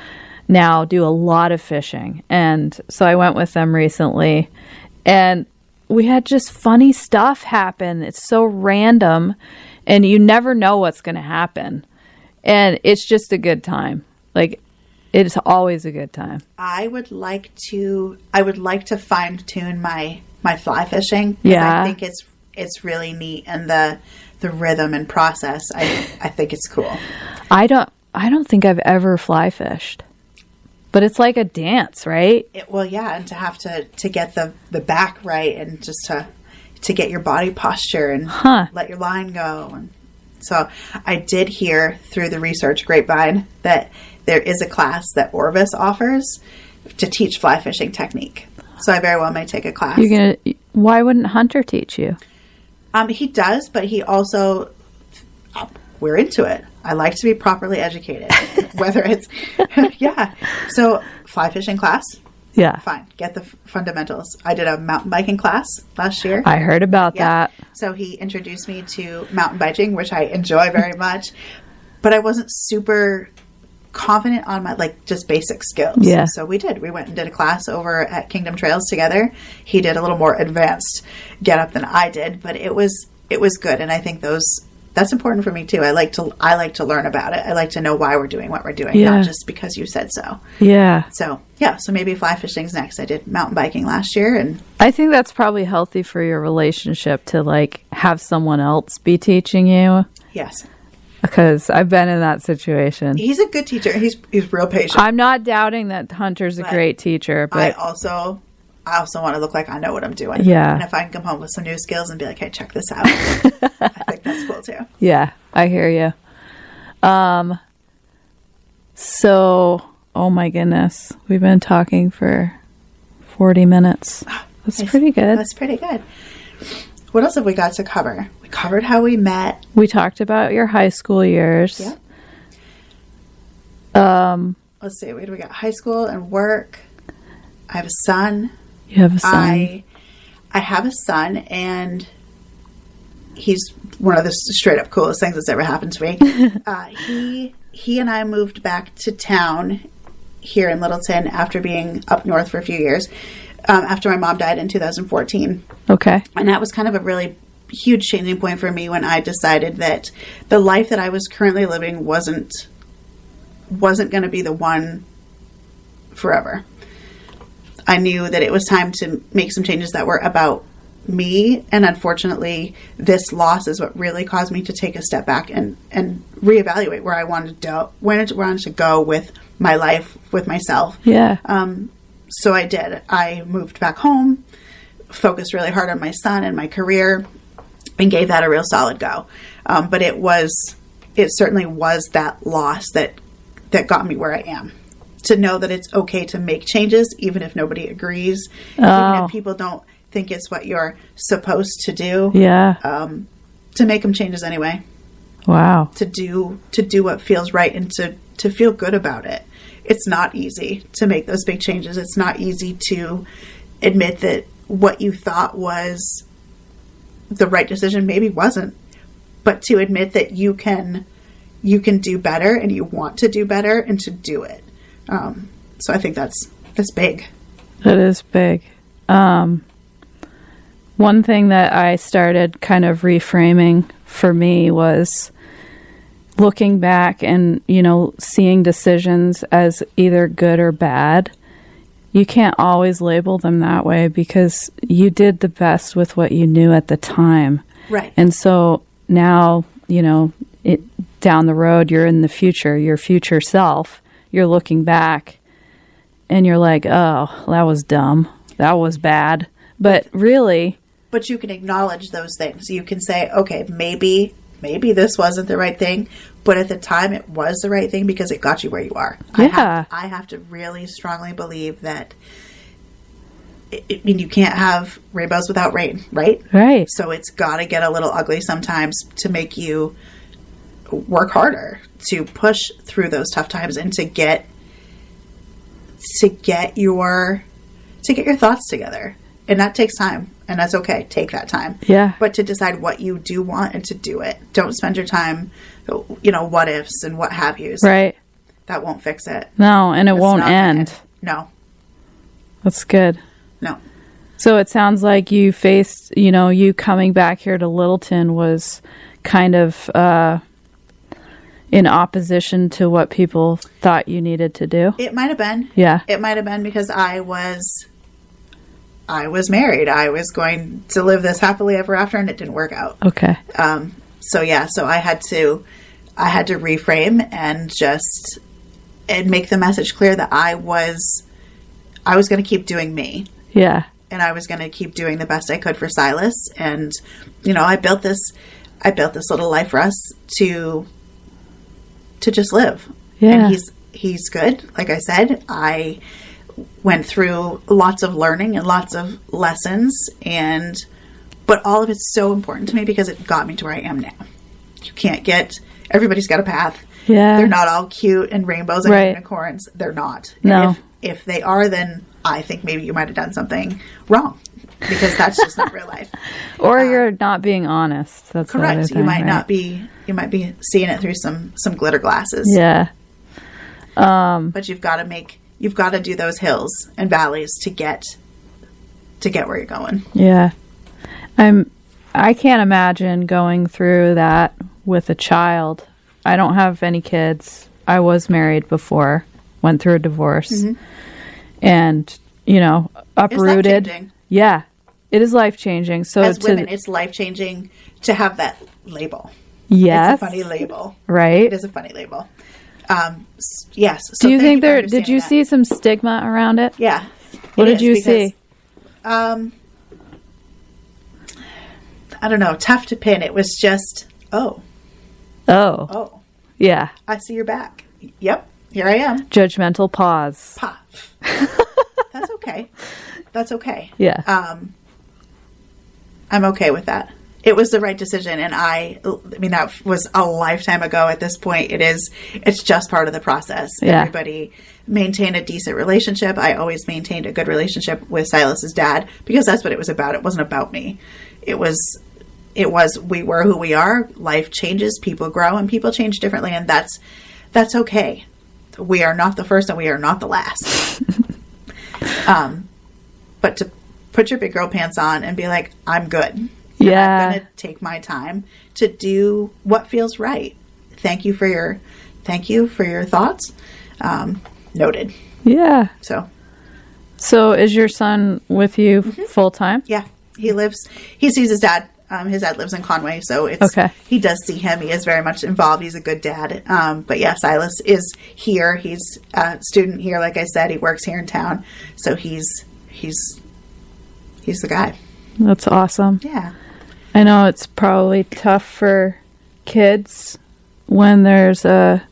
Speaker 1: now do a lot of fishing. And so I went with them recently. And we had just funny stuff happen. It's so random, and you never know what's going to happen. And it's just a good time. Like, it's always a good time.
Speaker 2: I would like to fine tune my fly fishing.
Speaker 1: Yeah.
Speaker 2: I think it's really neat, and the rhythm and process. I think it's cool.
Speaker 1: I don't think I've ever fly fished. But it's like a dance, right?
Speaker 2: And to have to get the back right, and just to get your body posture and let your line go. And so I did hear through the research grapevine that there is a class that Orvis offers to teach fly fishing technique. So I very well may take a class.
Speaker 1: Why wouldn't Hunter teach you?
Speaker 2: He does, but he also, we're into it. I like to be properly educated, whether it's, So fly fishing class.
Speaker 1: Yeah.
Speaker 2: Fine. Get the fundamentals. I did a mountain biking class last year.
Speaker 1: I heard about that.
Speaker 2: So he introduced me to mountain biking, which I enjoy very much, but I wasn't super confident on my, just basic skills.
Speaker 1: Yeah.
Speaker 2: So we went and did a class over at Kingdom Trails together. He did a little more advanced get up than I did, but it was good. And I think that's important for me too. I like to learn about it. I like to know why we're doing what we're doing, not just because you said so.
Speaker 1: Yeah.
Speaker 2: So maybe fly fishing's next. I did mountain biking last year, and
Speaker 1: I think that's probably healthy for your relationship to have someone else be teaching you.
Speaker 2: Yes.
Speaker 1: Because I've been in that situation.
Speaker 2: He's a good teacher. He's real patient.
Speaker 1: I'm not doubting that Hunter's a great teacher, but
Speaker 2: I also want to look like I know what I'm doing.
Speaker 1: Yeah.
Speaker 2: And if I can come home with some new skills and be like, hey, check this out. I think that's cool too.
Speaker 1: Yeah, I hear you. So, oh my goodness. We've been talking for 40 minutes. That's pretty good.
Speaker 2: That's pretty good. What else have we got to cover? We covered how we met.
Speaker 1: We talked about your high school years.
Speaker 2: Yeah. let's see, what do we got? High school and work. I have a son.
Speaker 1: You have a son.
Speaker 2: I have a son, and he's one of the straight up coolest things that's ever happened to me. He and I moved back to town here in Littleton after being up north for a few years, after my mom died in 2014.
Speaker 1: Okay.
Speaker 2: And that was kind of a really huge changing point for me when I decided that the life that I was currently living wasn't going to be the one forever. I knew that it was time to make some changes that were about me, and unfortunately this loss is what really caused me to take a step back and reevaluate where I wanted to go with my life, with myself.
Speaker 1: Yeah.
Speaker 2: So I did. I moved back home, focused really hard on my son and my career, and gave that a real solid go. But it certainly was that loss that got me where I am. To know that it's okay to make changes, even if nobody agrees, even if people don't think it's what you're supposed to do.
Speaker 1: Yeah.
Speaker 2: To make them changes anyway.
Speaker 1: Wow.
Speaker 2: To do what feels right and to feel good about it. It's not easy to make those big changes. It's not easy to admit that what you thought was the right decision maybe wasn't. But to admit that you can do better, and you want to do better, and to do it. So I think that's big.
Speaker 1: That is big. One thing that I started kind of reframing for me was looking back and, seeing decisions as either good or bad. You can't always label them that way because you did the best with what you knew at the time.
Speaker 2: Right.
Speaker 1: And so now, down the road, you're in the future, your future self. You're looking back and you're like, oh, that was dumb. That was bad. But really...
Speaker 2: But you can acknowledge those things. You can say, okay, maybe this wasn't the right thing, but at the time it was the right thing because it got you where you are.
Speaker 1: Yeah.
Speaker 2: I have to really strongly believe that you can't have rainbows without rain, right?
Speaker 1: Right.
Speaker 2: So it's got to get a little ugly sometimes to make you work harder, to push through those tough times, and to get your thoughts together. And that takes time, and that's okay. Take that time.
Speaker 1: Yeah.
Speaker 2: But to decide what you do want and to do it. Don't spend your time, what ifs and what have yous.
Speaker 1: Right.
Speaker 2: That won't fix it.
Speaker 1: No, and it won't end.
Speaker 2: No.
Speaker 1: That's good.
Speaker 2: No.
Speaker 1: So it sounds like you faced, you coming back here to Littleton was kind of in opposition to what people thought you needed to do. It
Speaker 2: might have been.
Speaker 1: Yeah.
Speaker 2: It might have been because I was married. I was going to live this happily ever after, and it didn't work out.
Speaker 1: Okay.
Speaker 2: So I had to reframe and make the message clear that I was going to keep doing me.
Speaker 1: Yeah.
Speaker 2: And I was going to keep doing the best I could for Silas. And, I built this little life for us to just live.
Speaker 1: Yeah.
Speaker 2: And he's good. Like I said, I went through lots of learning and lots of lessons, but all of it's so important to me because it got me to where I am now. Everybody's got a path.
Speaker 1: Yeah.
Speaker 2: They're not all cute and rainbows and
Speaker 1: right.
Speaker 2: unicorns. They're not.
Speaker 1: No.
Speaker 2: And if they are, then I think maybe you might have done something wrong because that's just not real life.
Speaker 1: Or you're not being honest. That's
Speaker 2: correct.
Speaker 1: Thing,
Speaker 2: you might
Speaker 1: right?
Speaker 2: not be. You might be seeing it through some glitter glasses.
Speaker 1: Yeah.
Speaker 2: But you've got to do those hills and valleys to get where you're going.
Speaker 1: Yeah. I can't imagine going through that with a child. I don't have any kids. I was married before, went through a divorce. Mm-hmm. And, uprooted.
Speaker 2: It's life-changing.
Speaker 1: Yeah. It is life-changing. So
Speaker 2: as women, it's life-changing to have that label.
Speaker 1: Yes.
Speaker 2: It's a funny label.
Speaker 1: Right.
Speaker 2: It is a funny label. Yes. So
Speaker 1: do you think did you see some stigma around it?
Speaker 2: Yeah.
Speaker 1: What did you see?
Speaker 2: I don't know. Tough to pin. It was just, oh.
Speaker 1: Yeah.
Speaker 2: I see your back. Yep. Here I am.
Speaker 1: Judgmental pause.
Speaker 2: That's okay. That's okay.
Speaker 1: Yeah.
Speaker 2: I'm okay with that. it was the right decision. And I mean, that was a lifetime ago at this point. It's just part of the process.
Speaker 1: Yeah.
Speaker 2: Everybody maintain a decent relationship. I always maintained a good relationship with Silas's dad because that's what it was about. It wasn't about me. It was, we were who we are. Life changes, people grow, and people change differently. And that's okay. We are not the first and we are not the last. But to put your big girl pants on and be like, I'm good.
Speaker 1: Yeah.
Speaker 2: I'm going to take my time to do what feels right. Thank you for your thoughts. Noted.
Speaker 1: Yeah. So is your son with you full time?
Speaker 2: Yeah. He sees his dad. His dad lives in Conway, so he does see him. He is very much involved. He's a good dad. But yeah, Silas is here. He's a student here. Like I said, he works here in town. So he's the guy.
Speaker 1: That's awesome.
Speaker 2: Yeah.
Speaker 1: I know it's probably tough for kids when there's a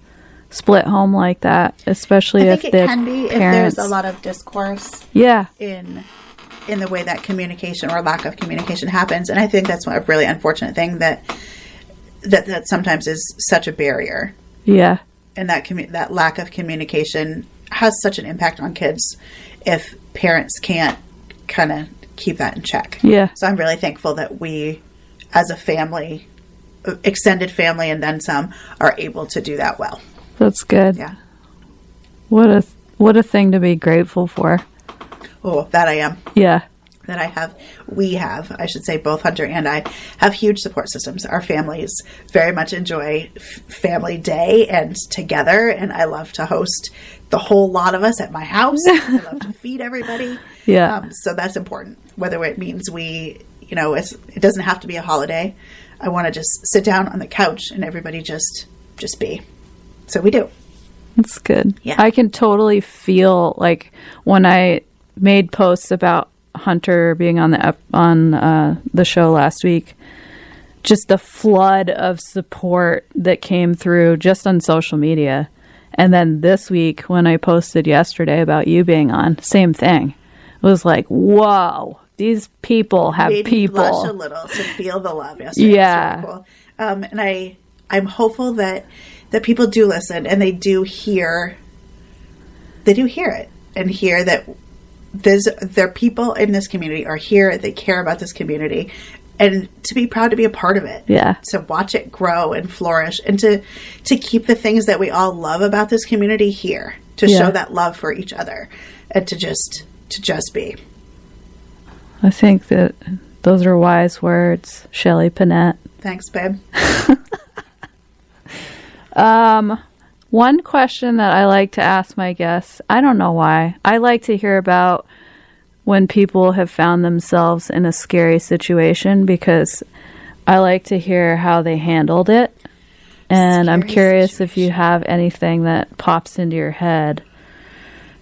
Speaker 1: split home like that, especially if the
Speaker 2: can be
Speaker 1: parents,
Speaker 2: if there's a lot of discourse.
Speaker 1: Yeah.
Speaker 2: In the way that communication or lack of communication happens. And I think that's a really unfortunate thing that sometimes is such a barrier.
Speaker 1: Yeah.
Speaker 2: And that lack of communication has such an impact on kids if parents can't kind of keep that in check.
Speaker 1: Yeah. So
Speaker 2: I'm really thankful that we, as a family, extended family and then some, are able to do that well.
Speaker 1: That's good.
Speaker 2: Yeah.
Speaker 1: What a thing to be grateful for.
Speaker 2: Oh, that I am.
Speaker 1: Yeah.
Speaker 2: That we have, I should say, both Hunter and I have huge support systems. Our families very much enjoy family day and together. And I love to host the whole lot of us at my house. I love to feed everybody.
Speaker 1: Yeah.
Speaker 2: So that's important. Whether it means it doesn't have to be a holiday. I want to just sit down on the couch and everybody just be. So we do.
Speaker 1: That's good.
Speaker 2: Yeah.
Speaker 1: I can totally feel like when I made posts about Hunter being on the show last week, just the flood of support that came through just on social media. And then this week when I posted yesterday about you being on, same thing. It was like, whoa, these people have
Speaker 2: made
Speaker 1: people.
Speaker 2: Me blush a little to feel the love yesterday.
Speaker 1: Yeah.
Speaker 2: Really cool. And I'm hopeful that people do listen and they do hear it and hear that their people in this community are here. They care about this community, and to be proud to be a part of it.
Speaker 1: Yeah. To
Speaker 2: watch it grow and flourish, and to keep the things that we all love about this community here, to show that love for each other, and to just be.
Speaker 1: I think that those are wise words, Shelley Pinette.
Speaker 2: Thanks, babe.
Speaker 1: One question that I like to ask my guests, I don't know why, I like to hear about when people have found themselves in a scary situation, because I like to hear how they handled it. And I'm curious if you have anything that pops into your head.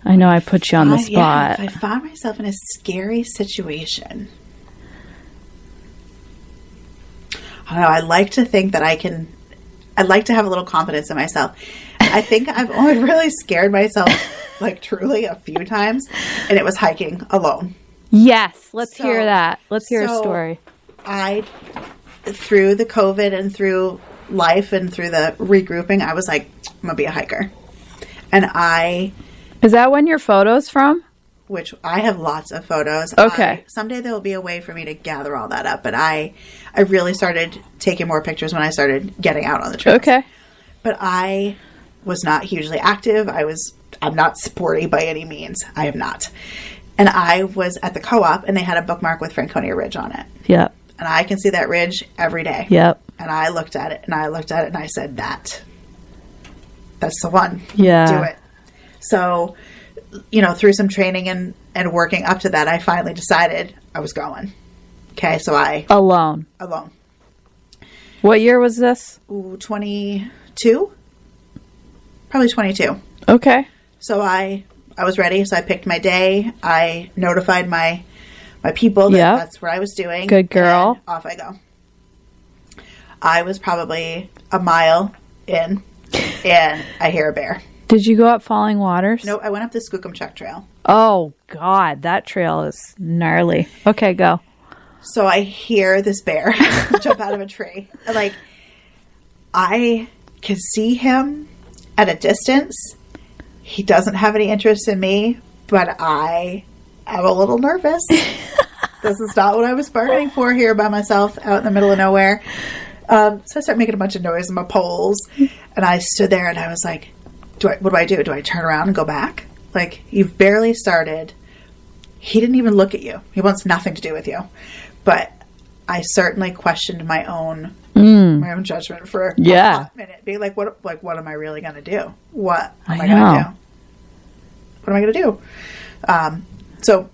Speaker 1: I know I put you on the spot.
Speaker 2: Yeah, if I found myself in a scary situation, I don't know, I like to think that I'd like to have a little confidence in myself. I think I've only really scared myself, like truly, a few times, and it was hiking alone.
Speaker 1: Yes, let's hear that. Let's hear a story.
Speaker 2: Through the COVID and through life and through the regrouping, I was like, I'm going to be a hiker. And
Speaker 1: Is that when your photos from?
Speaker 2: Which I have lots of photos.
Speaker 1: Okay.
Speaker 2: Someday there will be a way for me to gather all that up, but I really started taking more pictures when I started getting out on the trails.
Speaker 1: Okay.
Speaker 2: But I was not hugely active. I'm not sporty by any means. I am not. And I was at the co-op and they had a bookmark with Franconia Ridge on it.
Speaker 1: Yep.
Speaker 2: And I can see that ridge every day.
Speaker 1: Yep.
Speaker 2: And I looked at it and I looked at it and I said, that's the one.
Speaker 1: Yeah.
Speaker 2: Do it. So, through some training and working up to that, I finally decided I was going. Okay. So
Speaker 1: Alone. What year was this?
Speaker 2: 22. Probably 22.
Speaker 1: Okay.
Speaker 2: So I was ready. So I picked my day. I notified my people that that's what I was doing.
Speaker 1: Good girl.
Speaker 2: Off I go. I was probably a mile in, and I hear a bear.
Speaker 1: Did you go up Falling Waters?
Speaker 2: No, I went up the Skookumchuck Trail.
Speaker 1: Oh, God. That trail is gnarly. Okay, go.
Speaker 2: So I hear this bear jump out of a tree. Like, I can see him at a distance. He doesn't have any interest in me, but I am a little nervous. This is not what I was bargaining for here by myself out in the middle of nowhere. So I start making a bunch of noise in my poles, and I stood there and I was like, what do I do? Do I turn around and go back? Like, you've barely started. He didn't even look at you. He wants nothing to do with you. But I certainly questioned my own judgment for a hot minute, being like, what am I really going to do? What am I going to do? What am I going to do? So,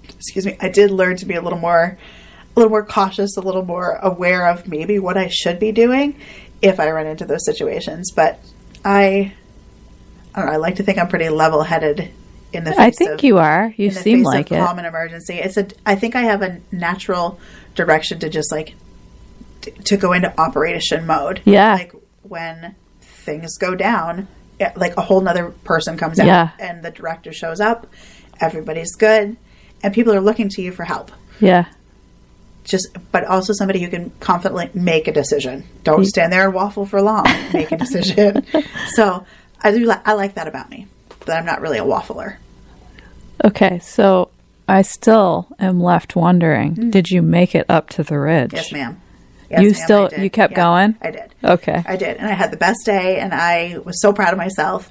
Speaker 2: excuse me, I did learn to be a little more cautious, a little more aware of maybe what I should be doing if I run into those situations. But I don't know, I like to think I'm pretty level-headed in the face
Speaker 1: I think you are. You seem like it.
Speaker 2: Calm and emergency. I think I have a natural direction to just like to go into operation mode.
Speaker 1: Yeah.
Speaker 2: Like when things go down, like a whole nother person comes out and the director shows up, everybody's good, and people are looking to you for help.
Speaker 1: Yeah.
Speaker 2: But also somebody who can confidently make a decision. Don't stand there and waffle for long. Make a decision. So I like that about me, but I'm not really a waffler.
Speaker 1: Okay, so I still am left wondering, did you make it up to the ridge?
Speaker 2: Yes, ma'am. Yes, ma'am,
Speaker 1: you kept going?
Speaker 2: I did.
Speaker 1: Okay.
Speaker 2: I did. And I had the best day, and I was so proud of myself.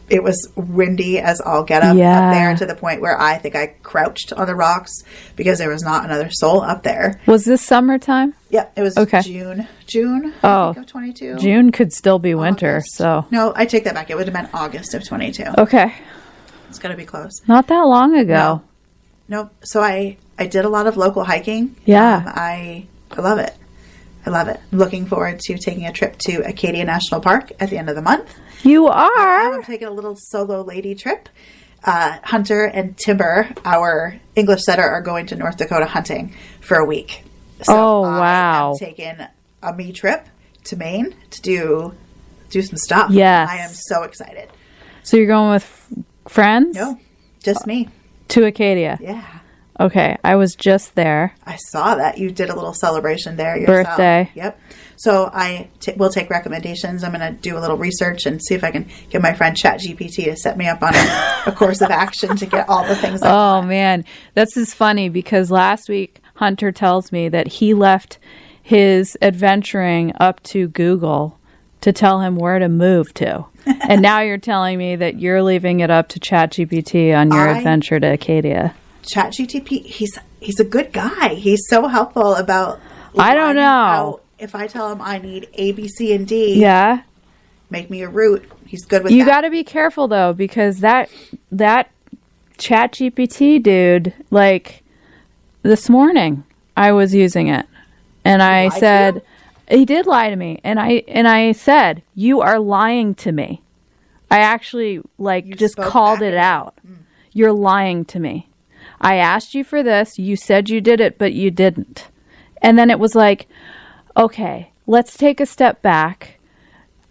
Speaker 2: It was windy as all get up there, to the point where I think I crouched on the rocks because there was not another soul up there.
Speaker 1: Was this summertime?
Speaker 2: Yep. It was June
Speaker 1: oh,
Speaker 2: I think, of 22.
Speaker 1: June could still be winter,
Speaker 2: August.
Speaker 1: So.
Speaker 2: No, I take that back. It would have been August of 22.
Speaker 1: Okay.
Speaker 2: It's got to be close.
Speaker 1: Not that long ago.
Speaker 2: No. So I did a lot of local hiking.
Speaker 1: Yeah.
Speaker 2: I love it. I love it. I'm looking forward to taking a trip to Acadia National Park at the end of the month.
Speaker 1: You are?
Speaker 2: I'm taking a little solo lady trip. Hunter and Timber, our English setter, are going to North Dakota hunting for a week. So
Speaker 1: wow.
Speaker 2: I'm taking a me trip to Maine to do some stuff.
Speaker 1: Yes.
Speaker 2: I am so excited.
Speaker 1: So you're going with friends?
Speaker 2: No, just me.
Speaker 1: To Acadia?
Speaker 2: Yeah.
Speaker 1: Okay, I was just there.
Speaker 2: I saw that. You did a little celebration there yourself.
Speaker 1: Birthday.
Speaker 2: Yep. So we'll take recommendations. I'm going to do a little research and see if I can get my friend ChatGPT to set me up on a course of action to get all the things I want.
Speaker 1: Oh, man. This is funny because last week Hunter tells me that he left his adventuring up to Google to tell him where to move to. And now you're telling me that you're leaving it up to ChatGPT on your adventure to Acadia.
Speaker 2: ChatGPT, he's a good guy. He's so helpful about.
Speaker 1: I don't know.
Speaker 2: If I tell him I need A, B, C, and D, make me a route. He's good with that.
Speaker 1: You got to be careful though, because that ChatGPT dude, like this morning, I was using it, and I said, he did lie to me, and I said, you are lying to me. I actually just called it out. You're lying to me. I asked you for this. You said you did it, but you didn't. And then it was like, okay, let's take a step back.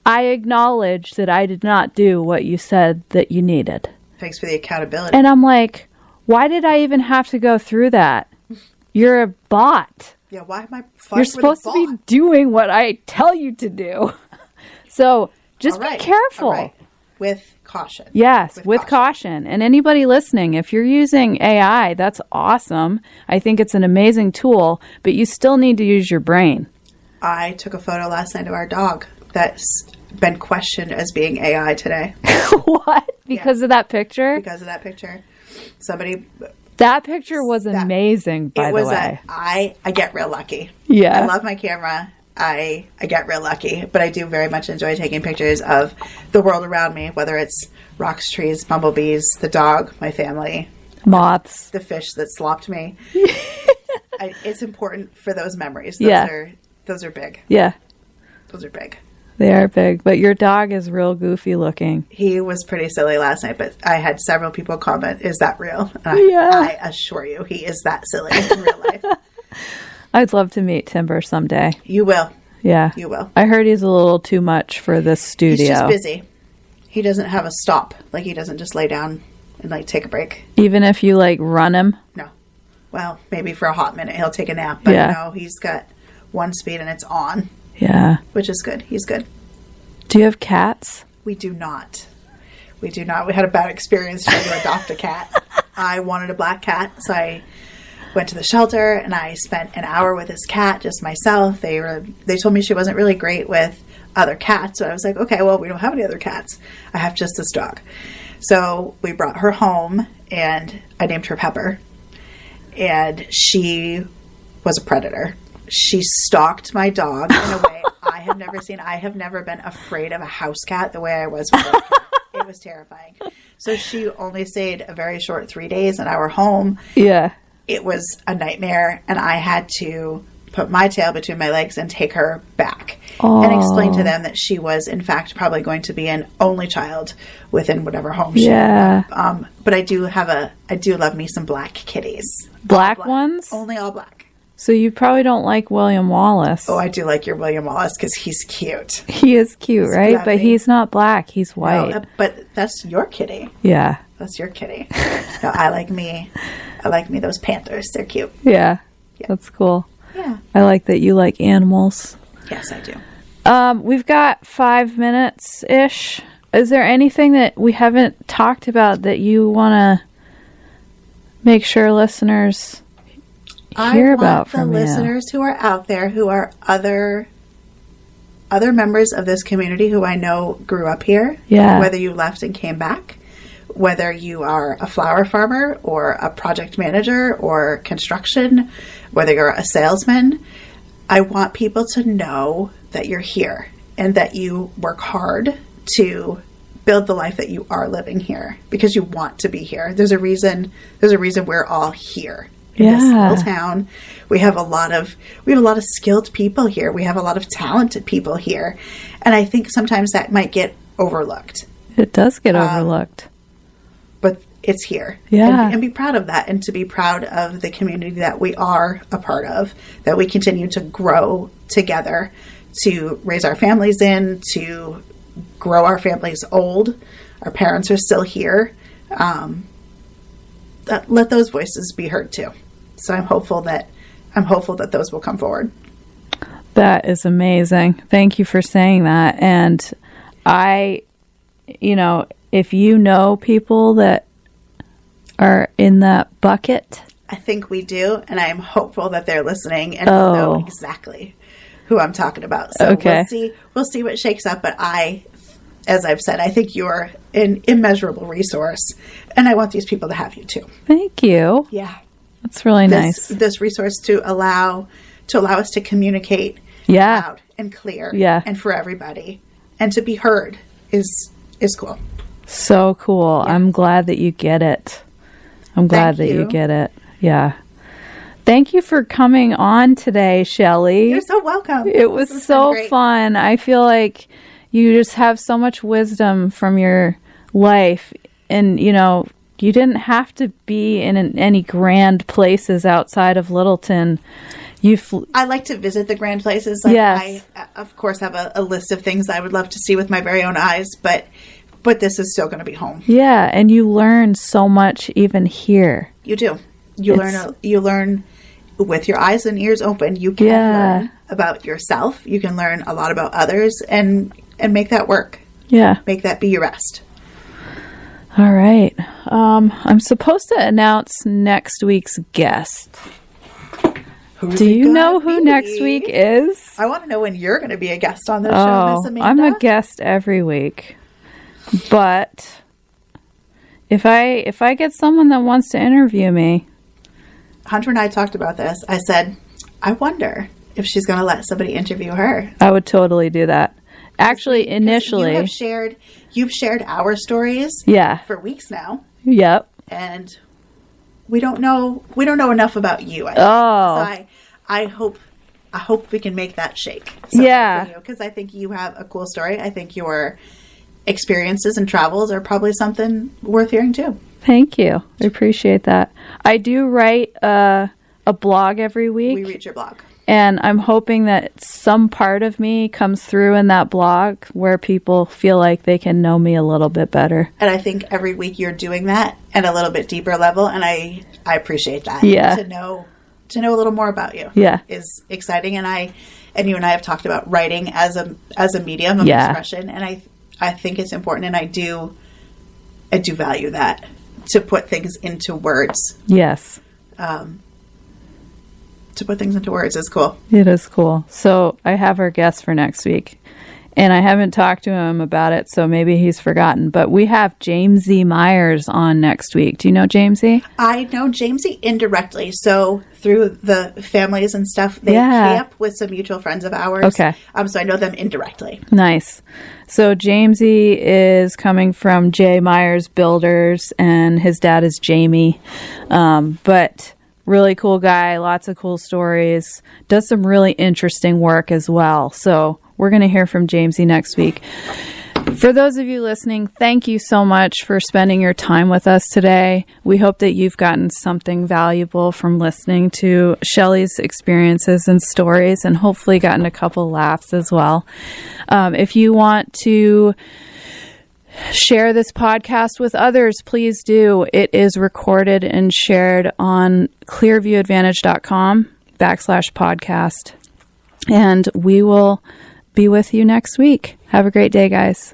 Speaker 1: I acknowledge that I did not do what you said that you needed.
Speaker 2: Thanks for the accountability.
Speaker 1: And I'm like, why did I even have to go through that? You're a bot.
Speaker 2: Yeah, why am I
Speaker 1: You're supposed to be doing what I tell you to do. So just be careful.
Speaker 2: All right. With caution.
Speaker 1: Yes, with caution. And anybody listening, if you're using AI, that's awesome. I think it's an amazing tool, but you still need to use your brain.
Speaker 2: I took a photo last night of our dog that's been questioned as being AI today.
Speaker 1: What? Because of that picture?
Speaker 2: Because of that picture.
Speaker 1: That picture was amazing, by the way.
Speaker 2: I get real lucky.
Speaker 1: Yeah.
Speaker 2: I love my camera. I get real lucky, but I do very much enjoy taking pictures of the world around me, whether it's rocks, trees, bumblebees, the dog, my family,
Speaker 1: moths,
Speaker 2: the fish that slopped me. It's important for those memories. Those are big.
Speaker 1: Yeah.
Speaker 2: Those are big.
Speaker 1: They are big, but your dog is real goofy looking.
Speaker 2: He was pretty silly last night, but I had several people comment, "Is that real?" And I assure you, he is that silly in real life.
Speaker 1: I'd love to meet Timber someday.
Speaker 2: You will.
Speaker 1: Yeah.
Speaker 2: You will.
Speaker 1: I heard he's a little too much for this studio.
Speaker 2: He's just busy. He doesn't have a stop. Like, he doesn't just lay down and, take a break.
Speaker 1: Even if you, run him?
Speaker 2: No. Well, maybe for a hot minute he'll take a nap, but
Speaker 1: Yeah.
Speaker 2: no, he's got one speed and it's on,
Speaker 1: Yeah.
Speaker 2: which is good. He's good.
Speaker 1: Do you have cats?
Speaker 2: We do not. We do not. We had a bad experience trying to adopt a cat. I wanted a black cat, so I went to the shelter and I spent an hour with this cat, just myself. They told me she wasn't really great with other cats, so I was like, okay, well, we don't have any other cats. I have just this dog. So we brought her home and I named her Pepper. And she was a predator. She stalked my dog in a way I have never seen. I have never been afraid of a house cat the way I was with this cat. It was terrifying. So she only stayed a very short 3 days in our home.
Speaker 1: Yeah.
Speaker 2: It was a nightmare, and I had to put my tail between my legs and take her back and explain to them that she was, in fact, probably going to be an only child within whatever home she
Speaker 1: Yeah.
Speaker 2: But I do love me some black kitties.
Speaker 1: Black ones?
Speaker 2: Only all black.
Speaker 1: So you probably don't like William Wallace.
Speaker 2: Oh, I do like your William Wallace because he's cute.
Speaker 1: He is cute, right?
Speaker 2: lovely.
Speaker 1: But he's not black. He's white.
Speaker 2: No, but that's your kitty.
Speaker 1: Yeah.
Speaker 2: That's your kitty. No, I like me those panthers. They're cute.
Speaker 1: Yeah.
Speaker 2: Yeah.
Speaker 1: That's cool.
Speaker 2: Yeah.
Speaker 1: I like that you like animals.
Speaker 2: Yes, I do.
Speaker 1: We've got 5 minutes-ish. Is there anything that we haven't talked about that you want to make sure listeners hear about from
Speaker 2: the
Speaker 1: you?
Speaker 2: listeners who are out there who are other members of this community who I know grew up here.
Speaker 1: Yeah.
Speaker 2: Whether you left and came back, whether you are a flower farmer or a project manager or construction, whether you're a salesman, I want people to know that you're here and that you work hard to build the life that you are living here because you want to be here. There's a reason we're all here in this little town. We have a lot of skilled people here. We have a lot of talented people here. And I think sometimes that might get overlooked.
Speaker 1: It does get overlooked.
Speaker 2: But it's here.
Speaker 1: Yeah.
Speaker 2: And be proud of that and to be proud of the community that we are a part of, that we continue to grow together, to raise our families in, to grow our families old. Our parents are still here. Let those voices be heard too. So I'm hopeful that those will come forward.
Speaker 1: That is amazing. Thank you for saying that. And if you know people that are in that bucket.
Speaker 2: I think we do, and I am hopeful that they're listening and will know exactly who I'm talking about. So we'll see what shakes up, but as I've said, I think you're an immeasurable resource, and I want these people to have you too.
Speaker 1: Thank you.
Speaker 2: Yeah.
Speaker 1: That's really nice.
Speaker 2: This resource to allow us to communicate loud and clear and for everybody, and to be heard is cool.
Speaker 1: So cool. Yeah. I'm glad that you get it. I'm glad that you get it. Yeah. Thank you for coming on today, Shelley.
Speaker 2: You're so welcome.
Speaker 1: It was so fun. I feel like you just have so much wisdom from your life. And, you didn't have to be in any grand places outside of Littleton.
Speaker 2: I like to visit the grand places.
Speaker 1: Yes.
Speaker 2: I, of course, have a list of things I would love to see with my very own eyes, but this is still going to be home.
Speaker 1: Yeah, and you learn so much even here.
Speaker 2: You do. You learn with your eyes and ears open. You can learn about yourself. You can learn a lot about others and make that work.
Speaker 1: Yeah.
Speaker 2: Make that be your rest.
Speaker 1: All right. I'm supposed to announce next week's guest. Do you know who next week is?
Speaker 2: I want to know when you're going to be a guest on this show, Miss Amanda.
Speaker 1: I'm a guest every week. But if I get someone that wants to interview me.
Speaker 2: Hunter and I talked about this. I said, I wonder if she's going to let somebody interview her.
Speaker 1: I would totally do that. Actually, initially.
Speaker 2: You've shared our stories for weeks now.
Speaker 1: Yep.
Speaker 2: And we don't know enough about you. So I hope we can make that shake. Because I think you have a cool story. I think your experiences and travels are probably something worth hearing too.
Speaker 1: Thank you. I appreciate that. I do write a blog every week.
Speaker 2: We read your blog.
Speaker 1: And I'm hoping that some part of me comes through in that blog where people feel like they can know me a little bit better.
Speaker 2: And I think every week you're doing that at a little bit deeper level. And I appreciate that.
Speaker 1: Yeah.
Speaker 2: To know a little more about you.
Speaker 1: Yeah.
Speaker 2: Is exciting. And you and I have talked about writing as a medium of expression. And I think it's important. And I do value that, to put things into words.
Speaker 1: Yes.
Speaker 2: To put things into words is cool.
Speaker 1: It is cool. So I have our guest for next week, and I haven't talked to him about it, so maybe he's forgotten. But we have Jamesy Myers on next week. Do you know Jamesy?
Speaker 2: I know Jamesy indirectly. So through the families and stuff, they camp with some mutual friends of ours.
Speaker 1: Okay.
Speaker 2: So I know them indirectly.
Speaker 1: Nice. So Jamesy is coming from J. Myers Builders, and his dad is Jamie. But really cool guy, lots of cool stories, does some really interesting work as well. So we're going to hear from Jamesy next week. For those of you listening, thank you so much for spending your time with us today. We hope that you've gotten something valuable from listening to Shelley's experiences and stories, and hopefully gotten a couple laughs as well. If you want to share this podcast with others, please do. It is recorded and shared on clearviewadvantage.com/podcast. And we will be with you next week. Have a great day, guys.